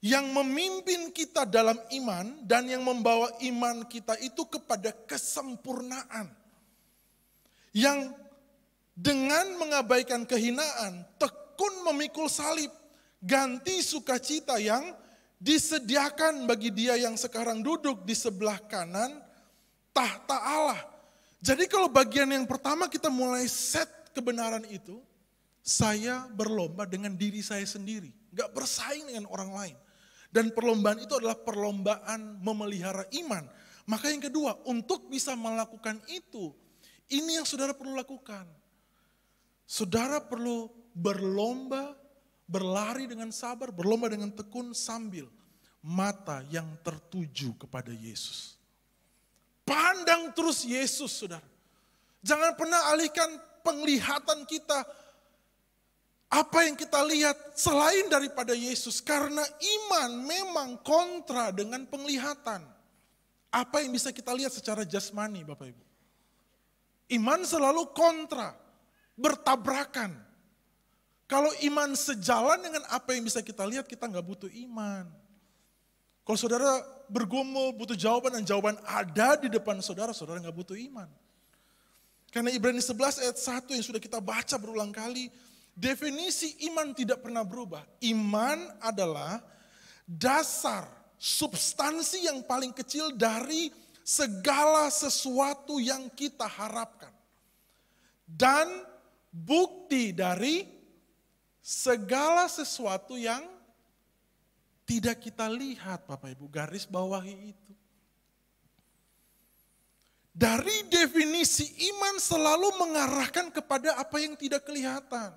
Yang memimpin kita dalam iman dan yang membawa iman kita itu kepada kesempurnaan. Yang dengan mengabaikan kehinaan, tekun memikul salib, ganti sukacita yang disediakan bagi dia yang sekarang duduk di sebelah kanan tahta Allah. Jadi kalau bagian yang pertama kita mulai set kebenaran itu, saya berlomba dengan diri saya sendiri, gak bersaing dengan orang lain. Dan perlombaan itu adalah perlombaan memelihara iman. Maka yang kedua, untuk bisa melakukan itu, ini yang saudara perlu lakukan. Saudara perlu berlomba, berlari dengan sabar, berlomba dengan tekun sambil mata yang tertuju kepada Yesus. Pandang terus Yesus, saudara. Jangan pernah alihkan penglihatan kita, apa yang kita lihat selain daripada Yesus. Karena iman memang kontra dengan penglihatan. Apa yang bisa kita lihat secara jasmani, Bapak Ibu. Iman selalu kontra, bertabrakan. Kalau iman sejalan dengan apa yang bisa kita lihat, kita nggak butuh iman. Kalau saudara bergumul, butuh jawaban dan jawaban ada di depan saudara, saudara nggak butuh iman. Karena Ibrani 11 ayat 1 yang sudah kita baca berulang kali, definisi iman tidak pernah berubah. Iman adalah dasar, substansi yang paling kecil dari segala sesuatu yang kita harapkan. Dan bukti dari segala sesuatu yang tidak kita lihat, Bapak Ibu, garis bawahi itu. Dari definisi iman selalu mengarahkan kepada apa yang tidak kelihatan.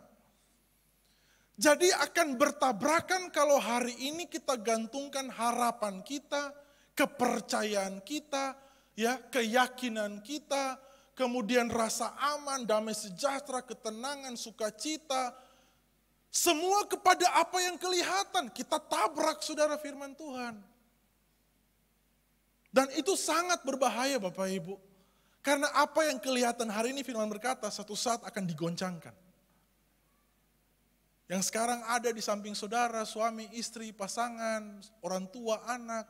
Jadi akan bertabrakan kalau hari ini kita gantungkan harapan kita, kepercayaan kita, ya, keyakinan kita, kemudian rasa aman, damai sejahtera, ketenangan, sukacita, semua kepada apa yang kelihatan. Kita tabrak, saudara, firman Tuhan. Dan itu sangat berbahaya, Bapak Ibu. Karena apa yang kelihatan hari ini, firman berkata, satu saat akan digoncangkan. Yang sekarang ada di samping saudara, suami, istri, pasangan, orang tua, anak.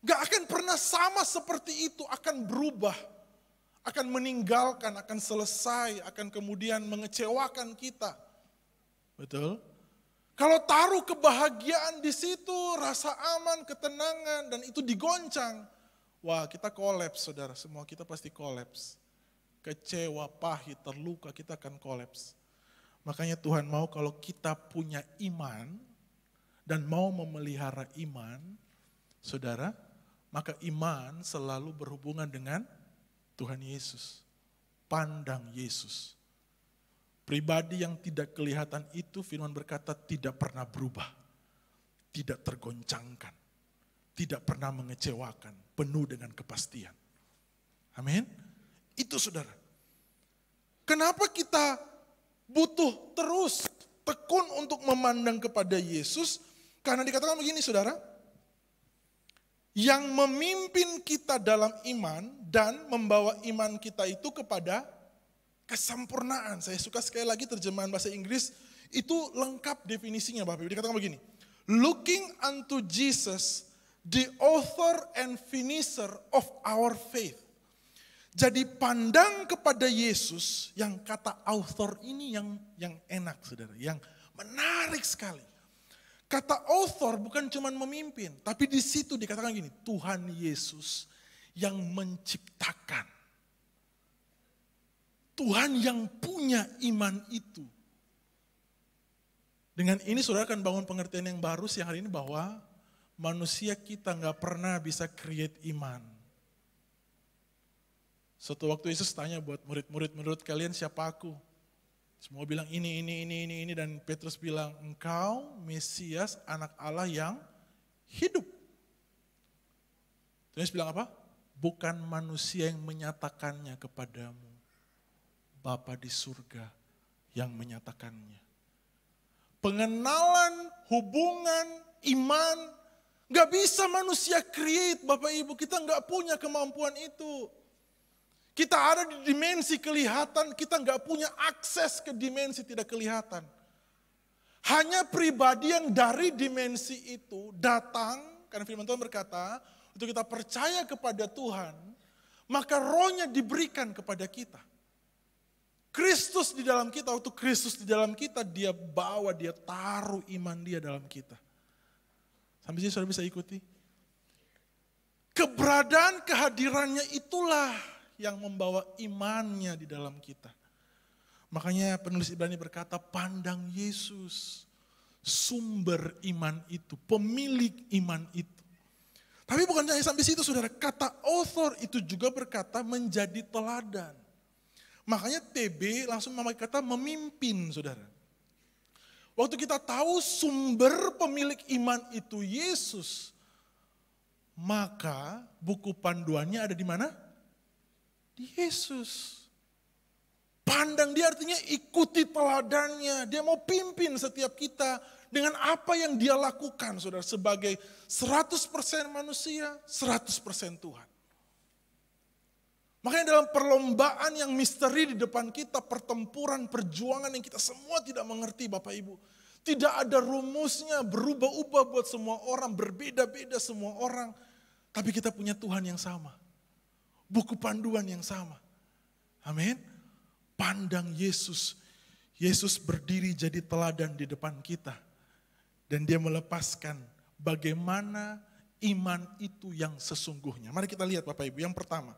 Gak akan pernah sama seperti itu, akan berubah. Akan meninggalkan, akan selesai, akan kemudian mengecewakan kita. Betul? Kalau taruh kebahagiaan di situ, rasa aman, ketenangan, dan itu digoncang. Wah, kita kolaps, saudara. Semua kita pasti kolaps. Kecewa, pahit, terluka, kita akan kolaps. Makanya Tuhan mau kalau kita punya iman dan mau memelihara iman, saudara, maka iman selalu berhubungan dengan Tuhan Yesus. Pandang Yesus. Pribadi yang tidak kelihatan itu, firman berkata, tidak pernah berubah. Tidak tergoncangkan. Tidak pernah mengecewakan. Penuh dengan kepastian. Amin. Itu, saudara. Kenapa kita butuh terus tekun untuk memandang kepada Yesus? Karena dikatakan begini, saudara. Yang memimpin kita dalam iman dan membawa iman kita itu kepada kesempurnaan. Saya suka sekali lagi terjemahan bahasa Inggris, itu lengkap definisinya, Bapak Ibu. Dikatakan begini, looking unto Jesus, the author and finisher of our faith. Jadi pandang kepada Yesus, yang kata author ini yang enak, saudara, yang menarik sekali. Kata author bukan cuma memimpin, tapi di situ dikatakan gini, Tuhan Yesus yang menciptakan. Tuhan yang punya iman itu. Dengan ini saudara akan bangun pengertian yang baru siang hari ini bahwa manusia kita gak pernah bisa create iman. Suatu waktu Yesus tanya buat murid-murid, menurut kalian siapa aku? Semua bilang ini, dan Petrus bilang, engkau Mesias, anak Allah yang hidup. Terus bilang apa? Bukan manusia yang menyatakannya kepadamu, Bapa di surga yang menyatakannya. Pengenalan, hubungan, iman, gak bisa manusia create, Bapak Ibu, kita gak punya kemampuan itu. Kita ada di dimensi kelihatan, kita nggak punya akses ke dimensi tidak kelihatan. Hanya pribadi yang dari dimensi itu datang, karena firman Tuhan berkata, untuk kita percaya kepada Tuhan, maka rohnya diberikan kepada kita. Kristus di dalam kita, waktu Kristus di dalam kita, dia bawa, dia taruh iman dia dalam kita. Sampai sini saudara bisa ikuti? Keberadaan kehadirannya itulah yang membawa imannya di dalam kita. Makanya penulis Ibrani berkata, pandang Yesus, sumber iman itu, pemilik iman itu. Tapi bukan hanya sampai situ saudara, kata author itu juga berkata menjadi teladan. Makanya TB langsung memakai kata memimpin saudara. Waktu kita tahu sumber pemilik iman itu Yesus, maka buku panduannya ada di mana? Di Yesus. Pandang dia artinya ikuti teladannya. Dia mau pimpin setiap kita dengan apa yang dia lakukan saudara. Sebagai 100% manusia, 100% Tuhan. Makanya dalam perlombaan yang misteri di depan kita, pertempuran, perjuangan yang kita semua tidak mengerti Bapak Ibu. Tidak ada rumusnya, berubah-ubah buat semua orang, berbeda-beda semua orang. Tapi kita punya Tuhan yang sama. Buku panduan yang sama. Amin. Pandang Yesus. Yesus berdiri jadi teladan di depan kita. Dan dia melepaskan bagaimana iman itu yang sesungguhnya. Mari kita lihat Bapak Ibu. Yang pertama.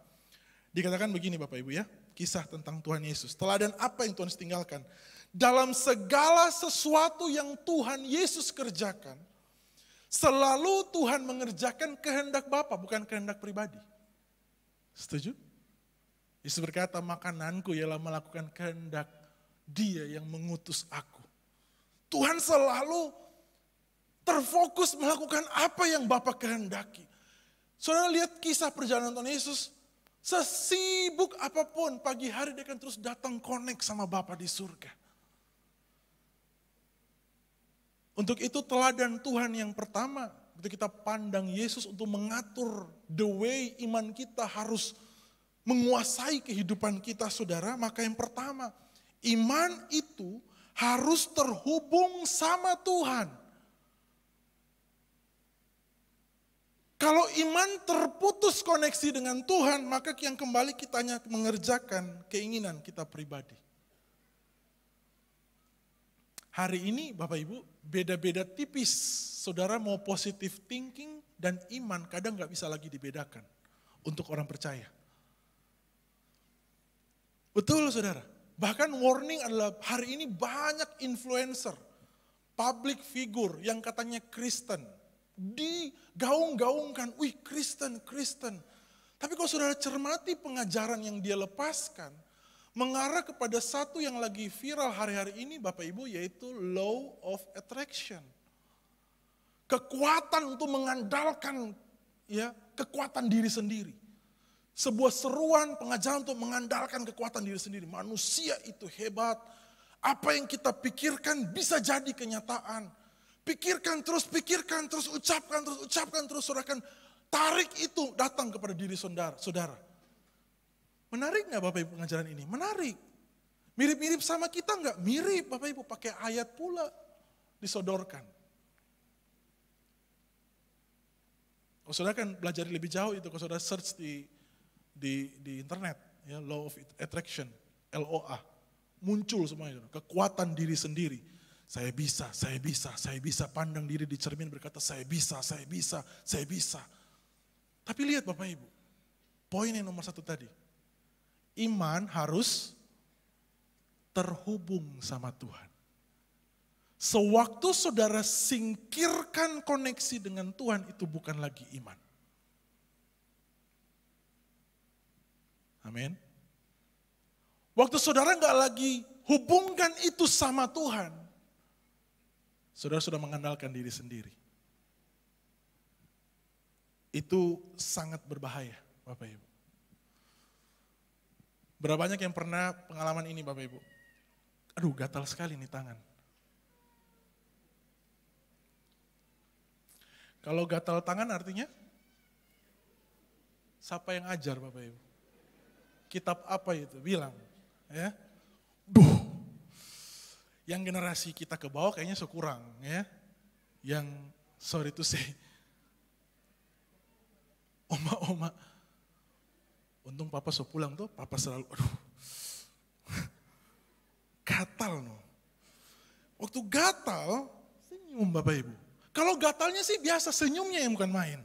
Dikatakan begini Bapak Ibu ya. Kisah tentang Tuhan Yesus. Teladan apa yang Tuhan tinggalkan? Dalam segala sesuatu yang Tuhan Yesus kerjakan. Selalu Tuhan mengerjakan kehendak Bapa, bukan kehendak pribadi. Setuju? Yesus berkata, makananku ialah melakukan kehendak Dia yang mengutus aku. Tuhan selalu terfokus melakukan apa yang Bapa kehendaki. Saudara lihat kisah perjalanan Tuhan Yesus, sesibuk apapun pagi hari dia akan terus datang connect sama Bapa di surga. Untuk itu teladan Tuhan yang pertama, ketika kita pandang Yesus untuk mengatur the way iman kita harus menguasai kehidupan kita saudara, maka yang pertama, iman itu harus terhubung sama Tuhan. Kalau iman terputus koneksi dengan Tuhan, maka yang kembali kita hanya mengerjakan keinginan kita pribadi. Hari ini Bapak Ibu beda-beda tipis. Saudara mau positive thinking dan iman kadang gak bisa lagi dibedakan untuk orang percaya. Betul saudara. Bahkan warning adalah hari ini banyak influencer, public figure yang katanya Kristen. Digaung-gaungkan, wih Kristen. Tapi kalau saudara cermati pengajaran yang dia lepaskan, mengarah kepada satu yang lagi viral hari-hari ini Bapak Ibu, yaitu law of attraction. Kekuatan untuk mengandalkan ya kekuatan diri sendiri. Sebuah seruan pengajaran untuk mengandalkan kekuatan diri sendiri. Manusia itu hebat. Apa yang kita pikirkan bisa jadi kenyataan. Pikirkan terus, ucapkan terus, saudara akan tarik itu datang kepada diri saudara. Menarik gak Bapak Ibu pengajaran ini? Menarik. Mirip-mirip sama kita gak? Mirip Bapak Ibu, pakai ayat pula disodorkan. Kalau saudara kan belajar lebih jauh itu, kalau saudara search di internet, ya, law of attraction, LOA, muncul semuanya, kekuatan diri sendiri. Saya bisa, pandang diri di cermin berkata saya bisa. Tapi lihat Bapak Ibu, poin yang nomor 1 tadi, iman harus terhubung sama Tuhan. Sewaktu saudara singkirkan koneksi dengan Tuhan, itu bukan lagi iman. Amin. Waktu saudara gak lagi hubungkan itu sama Tuhan, saudara sudah mengandalkan diri sendiri. Itu sangat berbahaya Bapak Ibu. Berapa banyak yang pernah pengalaman ini Bapak Ibu? Aduh gatal sekali nih tangan. Kalau gatal tangan artinya? Siapa yang ajar Bapak Ibu? Kitab apa itu? Bilang. Ya. Duh. Yang generasi kita ke bawah kayaknya sekurang. Ya. Yang, sorry to say, oma-oma. Untung papa so pulang tuh, papa selalu, aduh. Gatal no. Waktu gatal, senyum Bapak Ibu. Kalau gatalnya sih biasa, senyumnya yang bukan main.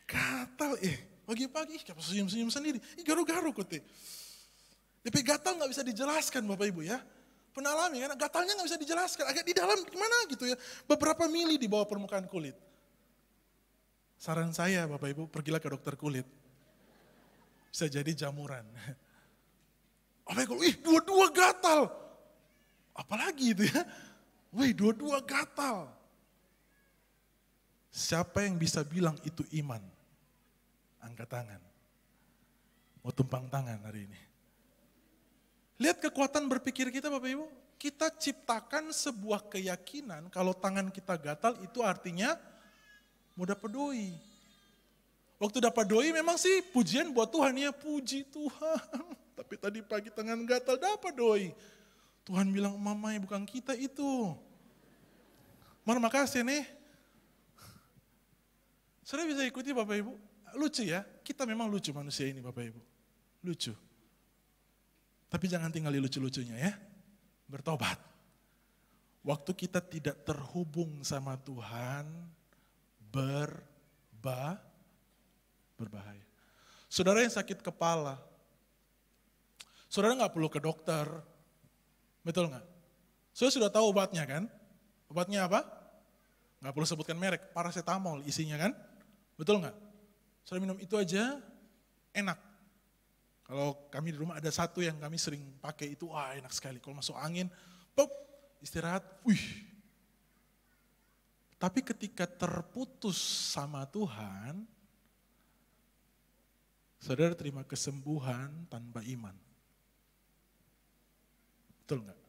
Gatal, pagi-pagi, kenapa senyum-senyum sendiri? Garu-garu kok. Tapi gatal gak bisa dijelaskan Bapak Ibu ya. Pernah alami kan, gatalnya gak bisa dijelaskan. Agak di dalam gimana gitu ya. Beberapa mili di bawah permukaan kulit. Saran saya Bapak Ibu, pergilah ke dokter kulit. Bisa jadi jamuran. Bapak Ibu, dua-dua gatal. Apalagi itu ya. Dua-dua gatal. Siapa yang bisa bilang itu iman? Angkat tangan. Mau tumpang tangan hari ini. Lihat kekuatan berpikir kita Bapak Ibu. Kita ciptakan sebuah keyakinan kalau tangan kita gatal itu artinya mau dapat doi. Waktu dapat doi memang sih pujian buat Tuhan ya. Puji Tuhan. Tapi tadi pagi tangan gatal dapat doi. Tuhan bilang, mamai bukan kita itu. Terima kasih nih. Sudah bisa ikuti Bapak Ibu? Lucu ya, kita memang lucu manusia ini Bapak Ibu. Lucu. Tapi jangan tinggal di lucu-lucunya ya. Bertobat. Waktu kita tidak terhubung sama Tuhan, berbahaya. Saudara yang sakit kepala, saudara nggak perlu ke dokter, betul nggak? Saudara sudah tahu obatnya kan? Obatnya apa? Nggak perlu sebutkan merek, paracetamol isinya kan? Betul nggak? Saudara minum itu aja enak. Kalau kami di rumah ada satu yang kami sering pakai itu, enak sekali. Kalau masuk angin, pop, istirahat, Tapi ketika terputus sama Tuhan, saudara terima kesembuhan tanpa iman. Betul nggak?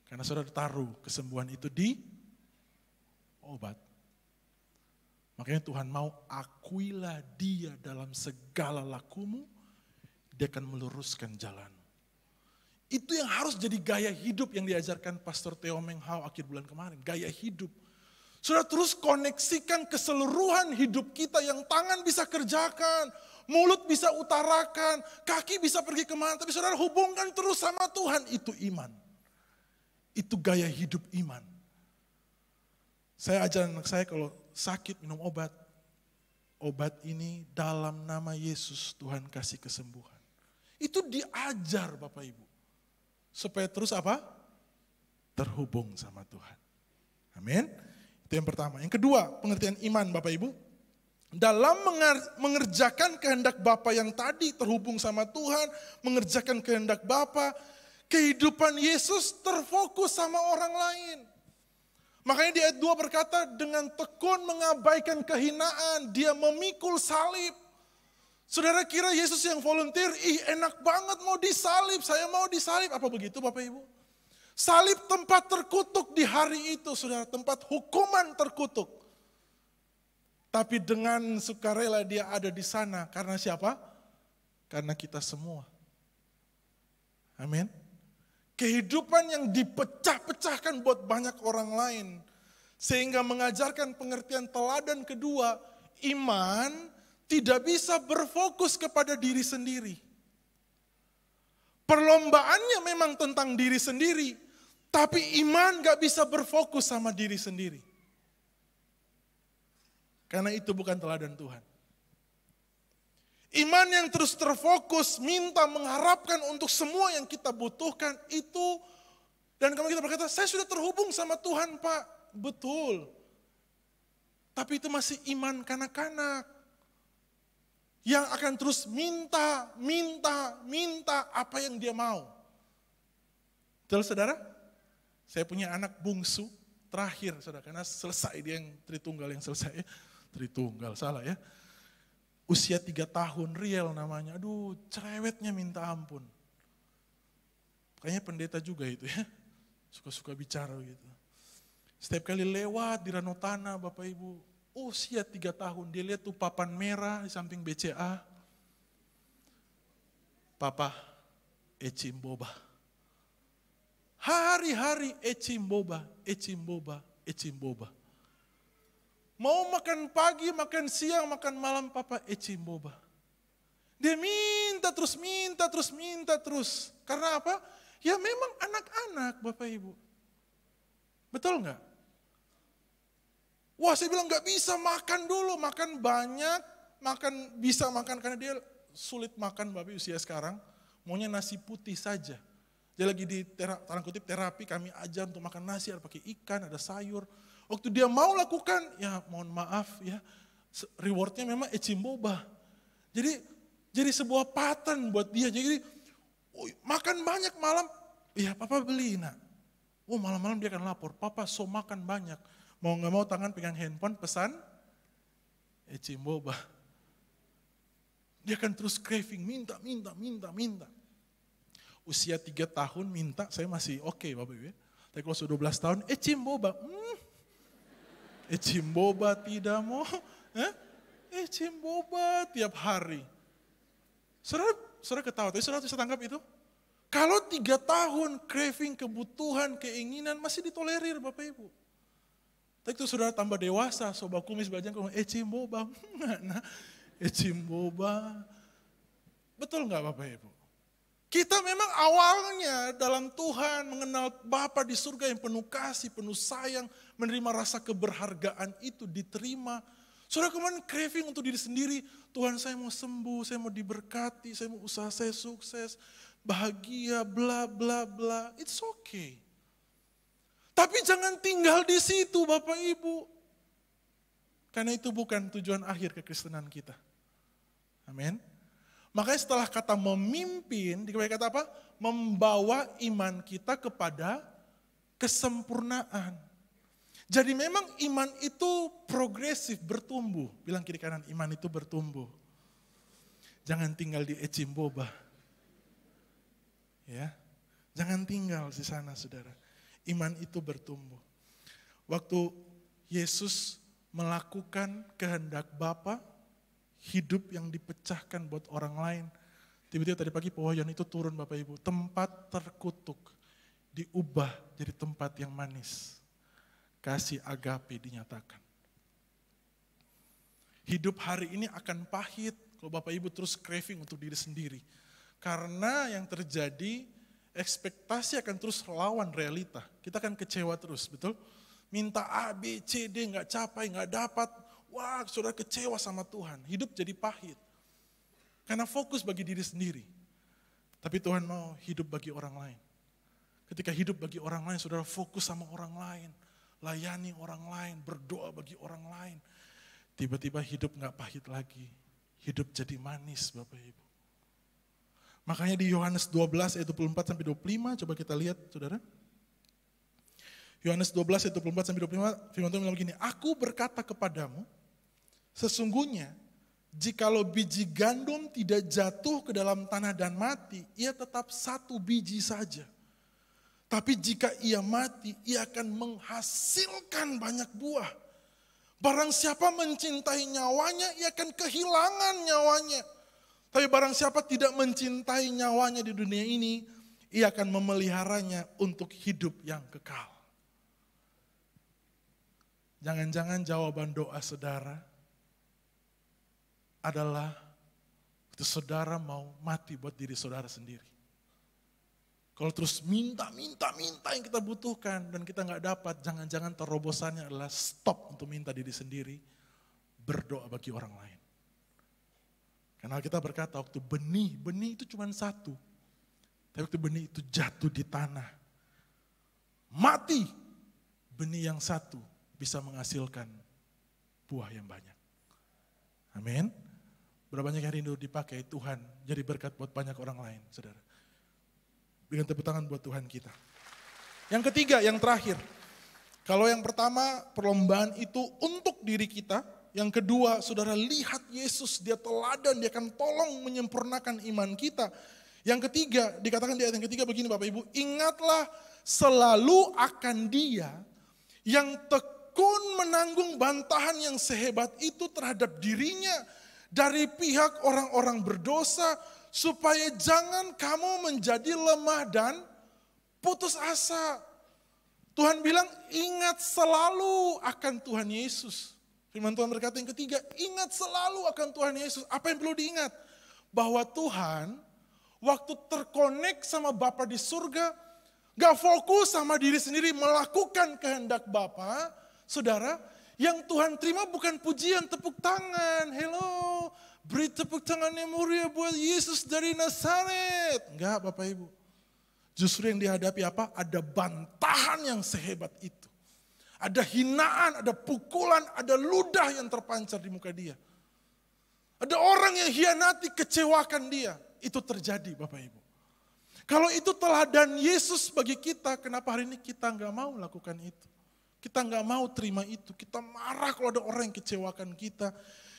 Karena saudara taruh kesembuhan itu di obat. Makanya Tuhan mau akuilah dia dalam segala lakumu, dia akan meluruskan jalan. Itu yang harus jadi gaya hidup yang diajarkan Pastor Theo Meng Hao akhir bulan kemarin. Gaya hidup. Saudara terus koneksikan keseluruhan hidup kita yang tangan bisa kerjakan, mulut bisa utarakan, kaki bisa pergi kemana. Tapi saudara hubungkan terus sama Tuhan, itu iman. Itu gaya hidup iman. Saya ajar anak saya kalau sakit minum obat. Obat ini dalam nama Yesus Tuhan kasih kesembuhan. Itu diajar Bapak Ibu. Supaya terus apa? Terhubung sama Tuhan. Amin. Itu yang pertama. Yang kedua, pengertian iman Bapak Ibu. Dalam mengerjakan kehendak Bapa yang tadi terhubung sama Tuhan, mengerjakan kehendak Bapa, kehidupan Yesus terfokus sama orang lain. Makanya di ayat 2 berkata, dengan tekun mengabaikan kehinaan, dia memikul salib. Saudara kira Yesus yang volunteer, enak banget mau disalib, saya mau disalib. Apa begitu Bapak Ibu? Salib tempat terkutuk di hari itu, saudara, tempat hukuman terkutuk. Tapi dengan sukarela dia ada di sana, karena siapa? Karena kita semua. Amin. Kehidupan yang dipecah-pecahkan buat banyak orang lain. Sehingga mengajarkan pengertian teladan kedua, iman tidak bisa berfokus kepada diri sendiri. Perlombaannya memang tentang diri sendiri, tapi iman gak bisa berfokus sama diri sendiri. Karena itu bukan teladan Tuhan. Iman yang terus terfokus, minta, mengharapkan untuk semua yang kita butuhkan itu. Dan kalau kita berkata, saya sudah terhubung sama Tuhan Pak. Betul. Tapi itu masih iman kanak-kanak. Yang akan terus minta apa yang dia mau. Betul saudara? Saya punya anak bungsu terakhir saudara. Karena selesai dia yang Tritunggal yang selesai. Tritunggal salah ya. Usia 3 tahun, Riel namanya. Aduh cerewetnya minta ampun. Kayaknya pendeta juga itu ya. Suka-suka bicara gitu. Setiap kali lewat di Ranotana Bapak Ibu. Usia 3 tahun, dia lihat tuh papan merah di samping BCA. Papa ecimboba. Hari-hari ecimboba, ecimboba, ecimboba. Mau makan pagi, makan siang, makan malam, Papa ecimboba. Dia minta terus, minta terus, minta terus. Karena apa? Ya memang anak-anak Bapak Ibu. Betul nggak? Wah, saya bilang nggak bisa makan dulu, makan banyak, bisa makan karena dia sulit makan Bapak Ibu usia sekarang. Maunya nasi putih saja. Dia lagi di tanda kutip terapi, kami ajar untuk makan nasi, ada pakai ikan, ada sayur. Waktu dia mau lakukan, ya mohon maaf ya, rewardnya memang ecimboba. Jadi sebuah pattern buat dia. Jadi makan banyak malam, ya Papa beli nak. Malam-malam dia akan lapor, Papa so makan banyak. Mau gak mau tangan pegang handphone, pesan ecimboba. Dia akan terus craving, minta. Usia 3 tahun minta, saya masih oke Bapak Ibu ya. Tapi kalau sudah 12 tahun, ecimboba. Ecimboba tidak mau. Ecimboba tiap hari. Saudara ketawa, tapi saudara bisa tangkap itu? Kalau 3 tahun craving, kebutuhan, keinginan masih ditolerir Bapak Ibu. Tapi itu saudara tambah dewasa, sobat kumis bajang, ecimboba. Ecimboba. Betul nggak Bapak Ibu? Kita memang awalnya dalam Tuhan mengenal Bapa di surga yang penuh kasih, penuh sayang, menerima rasa keberhargaan itu diterima. Saudara kemarin craving untuk diri sendiri, Tuhan saya mau sembuh, saya mau diberkati, saya mau usaha saya sukses, bahagia, bla bla bla. It's okay. Tapi jangan tinggal di situ Bapak Ibu. Karena itu bukan tujuan akhir kekristenan kita. Amin. Makanya setelah kata memimpin, dikatakan kata apa? Membawa iman kita kepada kesempurnaan. Jadi memang iman itu progresif, bertumbuh. Bilang kiri kanan, iman itu bertumbuh. Jangan tinggal di ecimboba. Ya, jangan tinggal di sana saudara. Iman itu bertumbuh. Waktu Yesus melakukan kehendak Bapa, hidup yang dipecahkan buat orang lain. Tiba-tiba tadi pagi pewahyuan itu turun Bapak Ibu. Tempat terkutuk diubah jadi tempat yang manis. Kasih agape dinyatakan. Hidup hari ini akan pahit kalau Bapak Ibu terus craving untuk diri sendiri. Karena yang terjadi ekspektasi akan terus lawan realita. Kita akan kecewa terus, betul? Minta A, B, C, D gak capai, gak dapat. Wah, saudara kecewa sama Tuhan. Hidup jadi pahit. Karena fokus bagi diri sendiri. Tapi Tuhan mau hidup bagi orang lain. Ketika hidup bagi orang lain, saudara fokus sama orang lain. Layani orang lain, berdoa bagi orang lain. Tiba-tiba hidup gak pahit lagi. Hidup jadi manis Bapak Ibu. Makanya di Yohanes 12 ayat 24 sampai 25, coba kita lihat saudara. Yohanes 12 ayat 24 sampai 25, firman Tuhan bilang begini, aku berkata kepadamu, sesungguhnya jikalau biji gandum tidak jatuh ke dalam tanah dan mati, ia tetap satu biji saja. Tapi jika ia mati, ia akan menghasilkan banyak buah. Barang siapa mencintai nyawanya, ia akan kehilangan nyawanya. Tapi barang siapa tidak mencintai nyawanya di dunia ini, ia akan memeliharanya untuk hidup yang kekal. Jangan-jangan jawaban doa saudara adalah itu saudara mau mati buat diri saudara sendiri. Kalau terus minta yang kita butuhkan dan kita nggak dapat, jangan-jangan terobosannya adalah stop untuk minta diri sendiri, berdoa bagi orang lain. Karena kita berkata waktu benih itu cuma satu. Tapi waktu benih itu jatuh di tanah, mati, benih yang satu bisa menghasilkan buah yang banyak. Amin. Berapa banyak yang rindu dipakai Tuhan jadi berkat buat banyak orang lain, saudara. Berikan tepuk tangan buat Tuhan kita. Yang ketiga, yang terakhir. Kalau yang pertama, perlombaan itu untuk diri kita. Yang kedua, saudara lihat Yesus, dia teladan, dia akan tolong menyempurnakan iman kita. Yang ketiga, dikatakan di ayat yang ketiga begini Bapak Ibu, ingatlah selalu akan dia yang tekun menanggung bantahan yang sehebat itu terhadap dirinya dari pihak orang-orang berdosa supaya jangan kamu menjadi lemah dan putus asa. Tuhan bilang ingat selalu akan Tuhan Yesus. Firman Tuhan berkata yang ketiga, ingat selalu akan Tuhan Yesus. Apa yang perlu diingat? Bahwa Tuhan waktu terkonek sama Bapa di surga, gak fokus sama diri sendiri melakukan kehendak Bapa. Saudara, yang Tuhan terima bukan pujian, tepuk tangan. Hello, beri tepuk tangan yang mulia buat Yesus dari Nazaret. Enggak Bapak Ibu. Justru yang dihadapi apa? Ada bantahan yang sehebat itu. Ada hinaan, ada pukulan, ada ludah yang terpancar di muka dia. Ada orang yang hianati, kecewakan dia. Itu terjadi Bapak Ibu. Kalau itu teladan Yesus bagi kita, kenapa hari ini kita nggak mau lakukan itu? Kita nggak mau terima itu. Kita marah kalau ada orang yang kecewakan kita.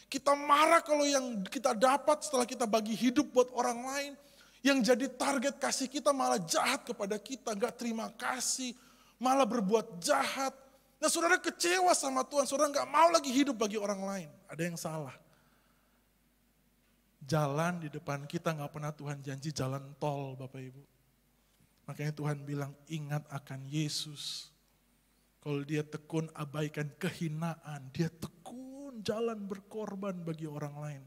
Kita marah kalau yang kita dapat setelah kita bagi hidup buat orang lain. Yang jadi target kasih kita malah jahat kepada kita, gak terima kasih, malah berbuat jahat. Nah saudara kecewa sama Tuhan, saudara gak mau lagi hidup bagi orang lain. Ada yang salah. Jalan di depan kita gak pernah Tuhan janji jalan tol Bapak Ibu. Makanya Tuhan bilang ingat akan Yesus. Kalau dia tekun abaikan kehinaan, dia tekun jalan berkorban bagi orang lain.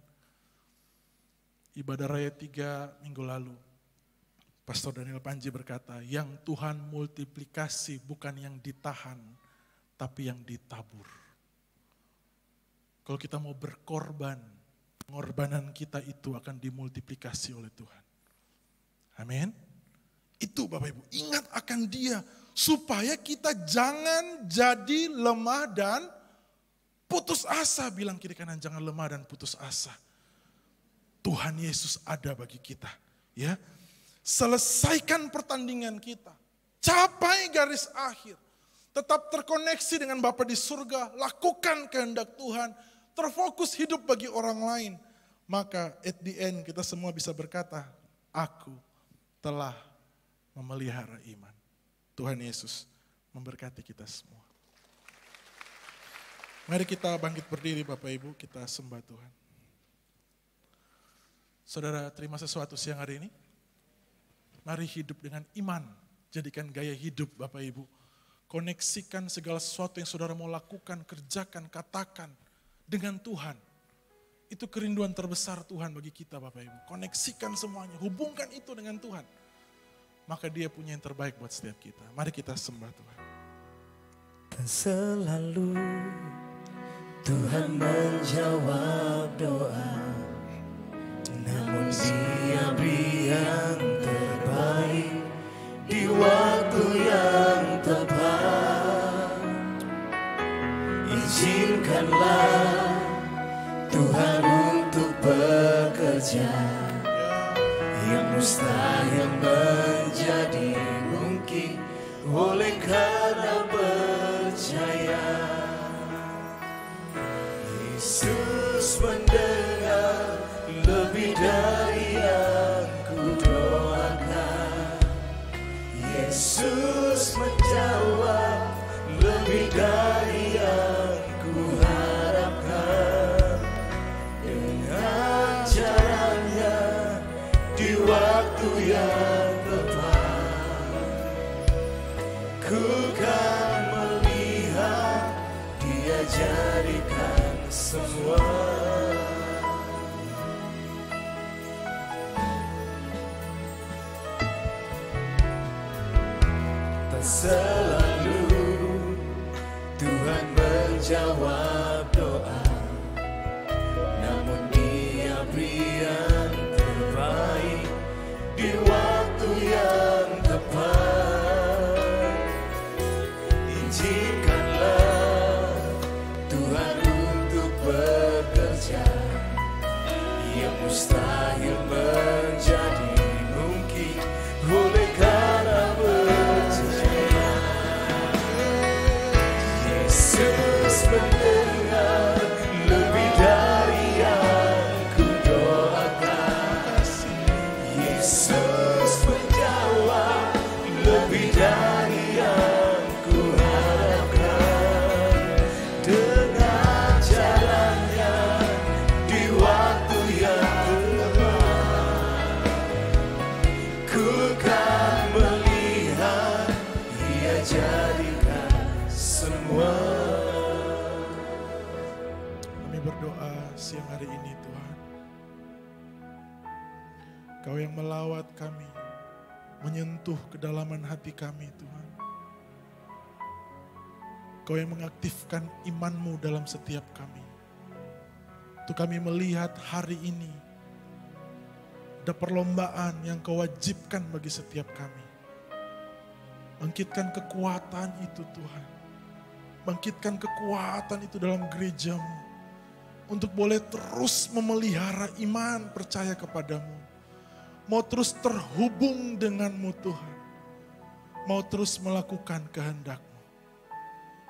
Ibadah Raya 3 minggu lalu, Pastor Daniel Panji berkata, yang Tuhan multiplikasi bukan yang ditahan, tapi yang ditabur. Kalau kita mau berkorban, pengorbanan kita itu akan dimultiplikasi oleh Tuhan. Amin. Itu Bapak Ibu, ingat akan Dia, supaya kita jangan jadi lemah dan putus asa. Bilang kiri kanan, jangan lemah dan putus asa. Tuhan Yesus ada bagi kita, ya. Selesaikan pertandingan kita, capai garis akhir, tetap terkoneksi dengan Bapa di surga, lakukan kehendak Tuhan, terfokus hidup bagi orang lain. Maka at the end kita semua bisa berkata, aku telah memelihara iman. Tuhan Yesus memberkati kita semua. Mari kita bangkit berdiri Bapak Ibu, kita sembah Tuhan. Saudara terima sesuatu siang hari ini? Mari hidup dengan iman, jadikan gaya hidup Bapak Ibu. Koneksikan segala sesuatu yang saudara mau lakukan, kerjakan, katakan dengan Tuhan. Itu kerinduan terbesar Tuhan bagi kita Bapak Ibu. Koneksikan semuanya, hubungkan itu dengan Tuhan. Maka Dia punya yang terbaik buat setiap kita. Mari kita sembah Tuhan. Dan selalu Tuhan menjawab doa. Namun Dia beri yang terbaik di waktu yang tepat. Izinkanlah Tuhan untuk bekerja, yang mustahil menjadi mungkin oleh karena percaya. Yesus mendengar lebih dari yang ku doakan. Yesus menjawab lebih dari yang ku harapkan. Dengan caranya di waktu yang tepat, ku kan melihat Dia jadikan semua. Selalu Tuhan menjawab doa, namun Dia beri yang terbaik di waktu yang tepat. Izinkanlah Tuhan untuk bekerja, yang mustahil menjadi mungkin oleh karena percaya. Yesus benar. semua. Kami berdoa siang hari ini Tuhan. Kau yang melawat kami, menyentuh kedalaman hati kami Tuhan. Kau yang mengaktifkan iman-Mu dalam setiap kami. Untuk kami melihat hari ini, ada perlombaan yang Kau wajibkan bagi setiap kami. Bangkitkan kekuatan itu Tuhan. Bangkitkan kekuatan itu dalam gereja-Mu. Untuk boleh terus memelihara iman percaya kepadamu. Mau terus terhubung denganmu Tuhan. Mau terus melakukan kehendak-Mu.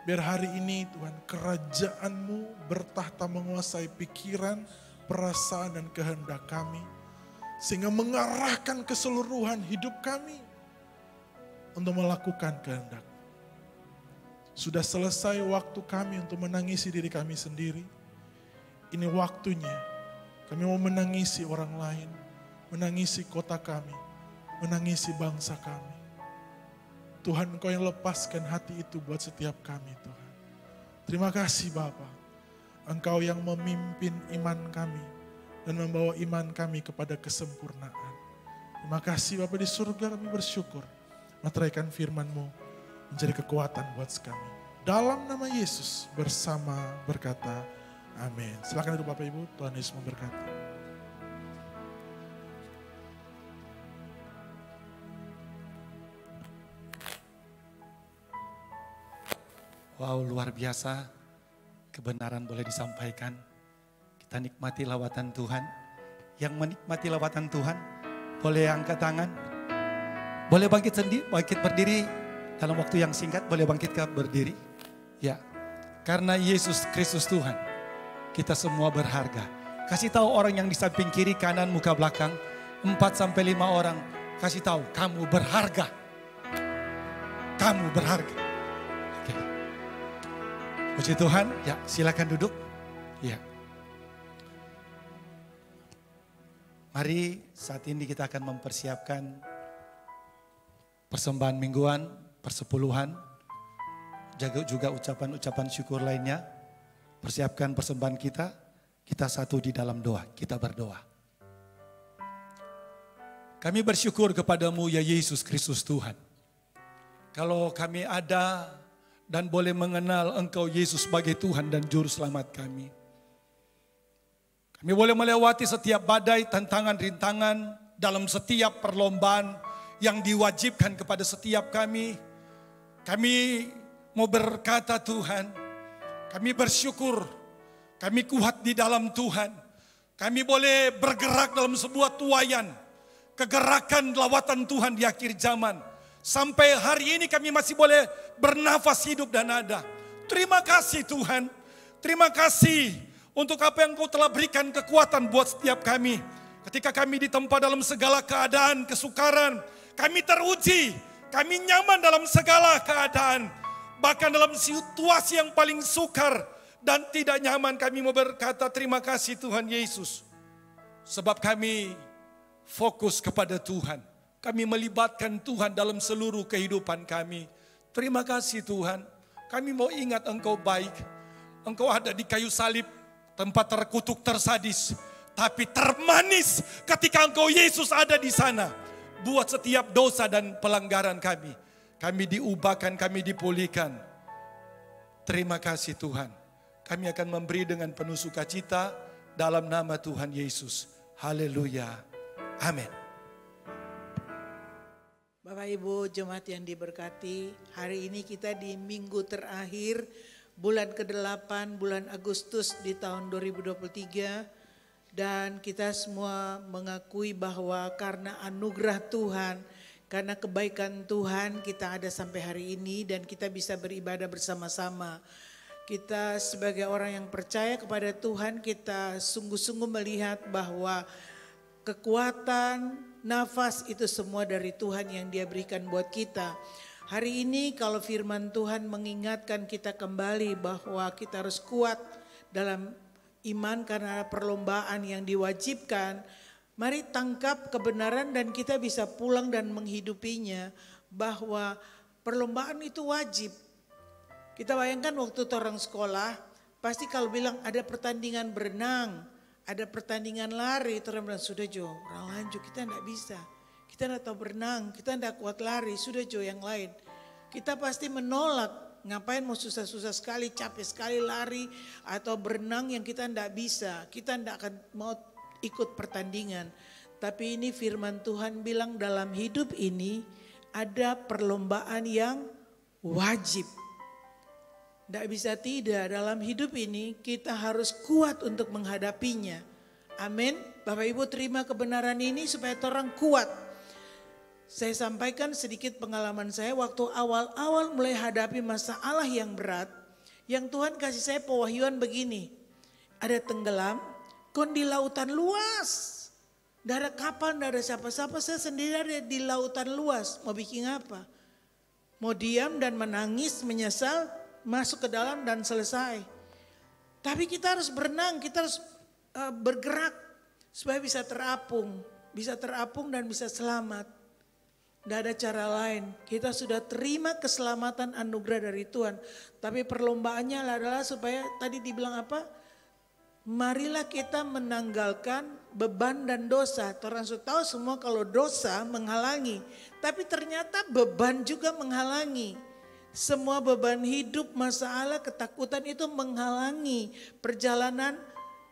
Biar hari ini Tuhan kerajaan-Mu bertahta menguasai pikiran, perasaan dan kehendak kami. Sehingga mengarahkan keseluruhan hidup kami untuk melakukan kehendak. Sudah selesai waktu kami untuk menangisi diri kami sendiri. Ini waktunya kami mau menangisi orang lain, menangisi kota kami, menangisi bangsa kami. Tuhan Engkau yang lepaskan hati itu buat setiap kami Tuhan. Terima kasih Bapa. Engkau yang memimpin iman kami dan membawa iman kami kepada kesempurnaan. Terima kasih Bapa di surga, kami bersyukur. Materaikan firman-Mu menjadi kekuatan buat kami. Dalam nama Yesus bersama berkata amin. Silakan duduk Bapak Ibu, Tuhan Yesus memberkati. Wow, luar biasa. Kebenaran boleh disampaikan. Kita nikmati lawatan Tuhan. Yang menikmati lawatan Tuhan, boleh angkat tangan. Boleh bangkit berdiri dalam waktu yang singkat, boleh bangkit berdiri. Ya, karena Yesus Kristus Tuhan, kita semua berharga. Kasih tahu orang yang di samping kiri, kanan, muka belakang, 4-5 orang. Kasih tahu, kamu berharga. Kamu berharga. Oke. Puji Tuhan, ya silakan duduk. Ya. Mari saat ini kita akan mempersiapkan persembahan mingguan, persepuluhan, jaga juga ucapan-ucapan syukur lainnya. Persiapkan persembahan kita satu di dalam doa, kita berdoa. Kami bersyukur kepadamu ya Yesus Kristus Tuhan. Kalau kami ada dan boleh mengenal Engkau Yesus sebagai Tuhan dan Juru Selamat kami. Kami boleh melewati setiap badai, tantangan, rintangan dalam setiap perlombaan yang diwajibkan kepada setiap kami. Kami mau berkata Tuhan, kami bersyukur, kami kuat di dalam Tuhan. Kami boleh bergerak dalam sebuah tuaian, kegerakan lawatan Tuhan di akhir zaman. Sampai hari ini kami masih boleh bernafas hidup dan ada. Terima kasih Tuhan, terima kasih untuk apa yang Kau telah berikan kekuatan buat setiap kami. Ketika kami ditempa dalam segala keadaan, kesukaran, kami teruji, kami nyaman dalam segala keadaan. Bahkan dalam situasi yang paling sukar dan tidak nyaman, kami mau berkata terima kasih Tuhan Yesus. Sebab kami fokus kepada Tuhan. Kami melibatkan Tuhan dalam seluruh kehidupan kami. Terima kasih Tuhan. Kami mau ingat Engkau baik. Engkau ada di kayu salib, tempat terkutuk, tersadis. Tapi termanis ketika Engkau Yesus ada di sana. Buat setiap dosa dan pelanggaran kami. Kami diubahkan, kami dipulihkan. Terima kasih Tuhan. Kami akan memberi dengan penuh sukacita dalam nama Tuhan Yesus. Haleluya. Amin. Bapak Ibu jemaat yang diberkati, hari ini kita di minggu terakhir bulan ke-8 bulan Agustus di tahun 2023. Dan kita semua mengakui bahwa karena anugerah Tuhan, karena kebaikan Tuhan kita ada sampai hari ini dan kita bisa beribadah bersama-sama. Kita sebagai orang yang percaya kepada Tuhan, kita sungguh-sungguh melihat bahwa kekuatan, nafas itu semua dari Tuhan yang Dia berikan buat kita. Hari ini kalau firman Tuhan mengingatkan kita kembali bahwa kita harus kuat dalam iman karena perlombaan yang diwajibkan. Mari tangkap kebenaran dan kita bisa pulang dan menghidupinya, bahwa perlombaan itu wajib. Kita bayangkan waktu orang sekolah, pasti kalau bilang ada pertandingan berenang, ada pertandingan lari, orang bilang sudah Jo, orang lain Jo, kita enggak bisa. Kita enggak tahu berenang, kita enggak kuat lari, sudah Jo yang lain. Kita pasti menolak, ngapain mau susah-susah sekali, capek sekali lari atau berenang yang kita enggak bisa. Kita enggak akan mau ikut pertandingan. Tapi ini firman Tuhan bilang dalam hidup ini ada perlombaan yang wajib. Tidak bisa tidak, dalam hidup ini kita harus kuat untuk menghadapinya. Amin. Bapak Ibu terima kebenaran ini supaya orang kuat. Saya sampaikan sedikit pengalaman saya waktu awal-awal mulai hadapi masalah yang berat. Yang Tuhan kasih saya pewahyuan begini. Ada tenggelam, kon di lautan luas. Tidak ada kapal, tidak ada siapa-siapa, saya sendiri ada di lautan luas. Mau bikin apa? Mau diam dan menangis, menyesal, masuk ke dalam dan selesai. Tapi kita harus berenang, kita harus bergerak supaya bisa terapung dan bisa selamat. Tidak ada cara lain. Kita sudah terima keselamatan anugerah dari Tuhan. Tapi perlombaannya adalah supaya tadi dibilang apa? Marilah kita menanggalkan beban dan dosa. Orang sudah tahu semua kalau dosa menghalangi. Tapi ternyata beban juga menghalangi. Semua beban hidup, masalah, ketakutan itu menghalangi perjalanan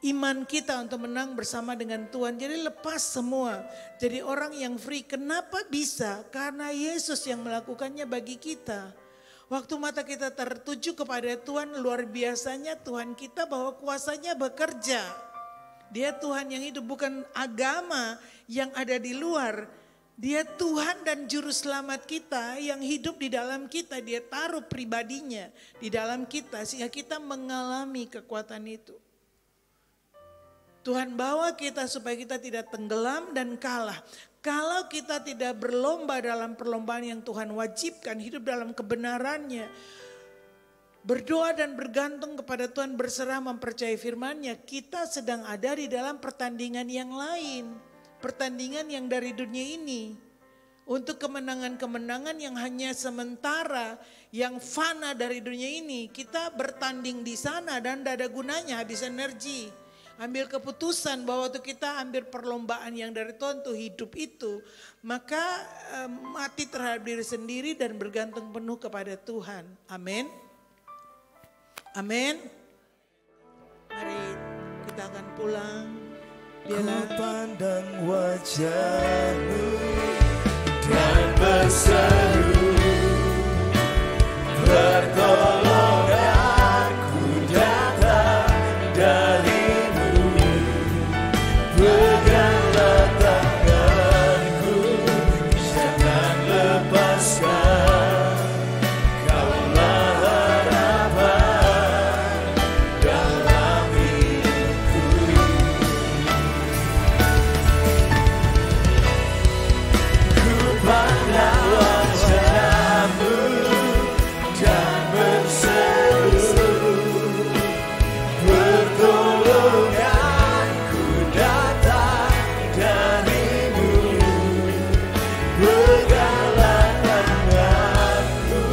iman kita untuk menang bersama dengan Tuhan. Jadi lepas semua. Jadi orang yang free. Kenapa bisa? Karena Yesus yang melakukannya bagi kita. Waktu mata kita tertuju kepada Tuhan, luar biasanya Tuhan kita bahwa kuasanya bekerja. Dia Tuhan yang hidup, bukan agama yang ada di luar. Dia Tuhan dan Juru Selamat kita yang hidup di dalam kita. Dia taruh pribadinya di dalam kita sehingga kita mengalami kekuatan itu. Tuhan bawa kita supaya kita tidak tenggelam dan kalah. Kalau kita tidak berlomba dalam perlombaan yang Tuhan wajibkan, hidup dalam kebenarannya, berdoa dan bergantung kepada Tuhan, berserah mempercayai firman-Nya, kita sedang ada di dalam pertandingan yang lain. Pertandingan yang dari dunia ini. Untuk kemenangan-kemenangan yang hanya sementara, yang fana dari dunia ini. Kita bertanding di sana dan tidak ada gunanya, habis energi. Ambil keputusan bahwa waktu kita ambil perlombaan yang dari Tuhan untuk hidup itu. Maka mati terhadap diri sendiri dan bergantung penuh kepada Tuhan. Amin. Amin. Mari kita akan pulang. Ku pandang wajah-Mu dan berseru, pertolonganku datang dari-Mu. Peganglah tanganku, jangan lepaskan. Kaulah harapan dalam hidupku. Pandang wajah-Mu dan berseru, pertolonganku datang dari-Mu. Peganglah tanganku,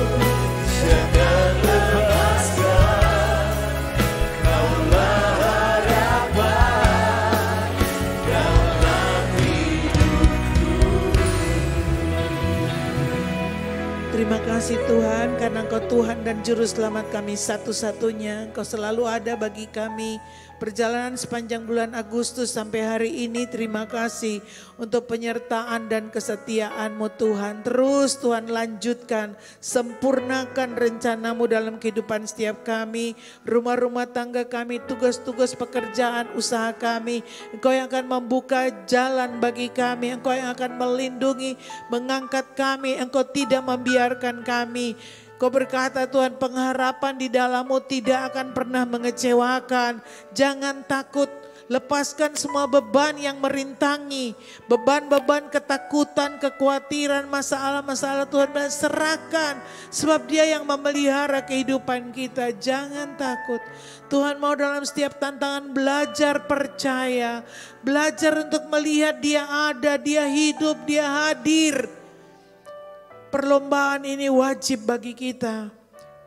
jangan lepaskan. Kaulah harapan dalam hidupku. Terima kasih Tuhan karena Engkau Tuhan dan Juru Selamat kami satu-satunya. Engkau selalu ada bagi kami. Perjalanan sepanjang bulan Agustus sampai hari ini terima kasih untuk penyertaan dan kesetiaan-Mu Tuhan. Terus Tuhan lanjutkan, sempurnakan rencana-Mu dalam kehidupan setiap kami. Rumah-rumah tangga kami, tugas-tugas pekerjaan, usaha kami. Engkau yang akan membuka jalan bagi kami. Engkau yang akan melindungi, mengangkat kami. Engkau tidak membiarkan kami. Kau berkata Tuhan, pengharapan di dalam-Mu tidak akan pernah mengecewakan. Jangan takut, lepaskan semua beban yang merintangi. Beban-beban ketakutan, kekhawatiran, masalah-masalah Tuhan, dan serahkan. Sebab Dia yang memelihara kehidupan kita. Jangan takut. Tuhan mau dalam setiap tantangan belajar percaya. Belajar untuk melihat Dia ada, Dia hidup, Dia hadir. Perlombaan ini wajib bagi kita.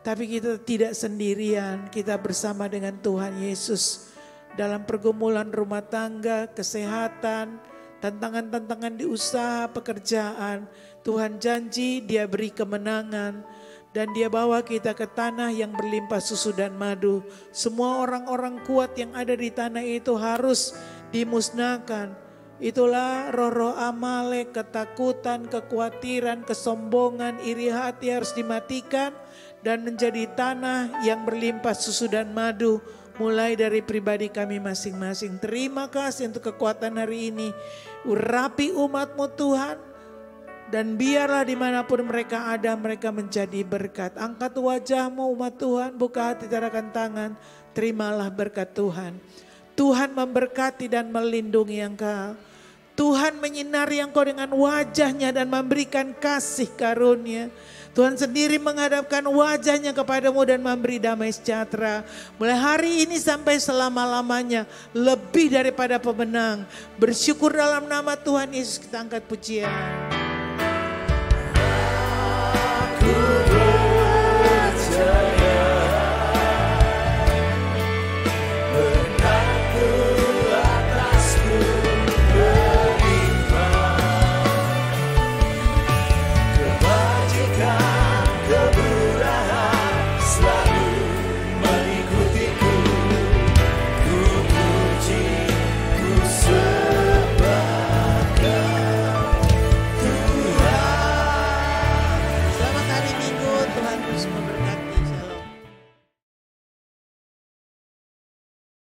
Tapi kita tidak sendirian, kita bersama dengan Tuhan Yesus. Dalam pergumulan rumah tangga, kesehatan, tantangan-tantangan di usaha, pekerjaan. Tuhan janji Dia beri kemenangan. Dan Dia bawa kita ke tanah yang berlimpah susu dan madu. Semua orang-orang kuat yang ada di tanah itu harus dimusnahkan. Itulah roh-roh Amalek, ketakutan, kekhawatiran, kesombongan, iri hati harus dimatikan. Dan menjadi tanah yang berlimpah susu dan madu. Mulai dari pribadi kami masing-masing. Terima kasih untuk kekuatan hari ini. Urapi umat-Mu Tuhan. Dan biarlah dimanapun mereka ada, mereka menjadi berkat. Angkat wajah-Mu umat Tuhan, buka hati, tarakan tangan. Terimalah berkat Tuhan. Tuhan memberkati dan melindungi engkau. Tuhan menyinari engkau dengan wajahnya dan memberikan kasih karunia. Tuhan sendiri menghadapkan wajahnya kepadamu dan memberi damai sejahtera. Mulai hari ini sampai selama-lamanya. Lebih daripada pemenang. Bersyukur dalam nama Tuhan Yesus, kita angkat pujian.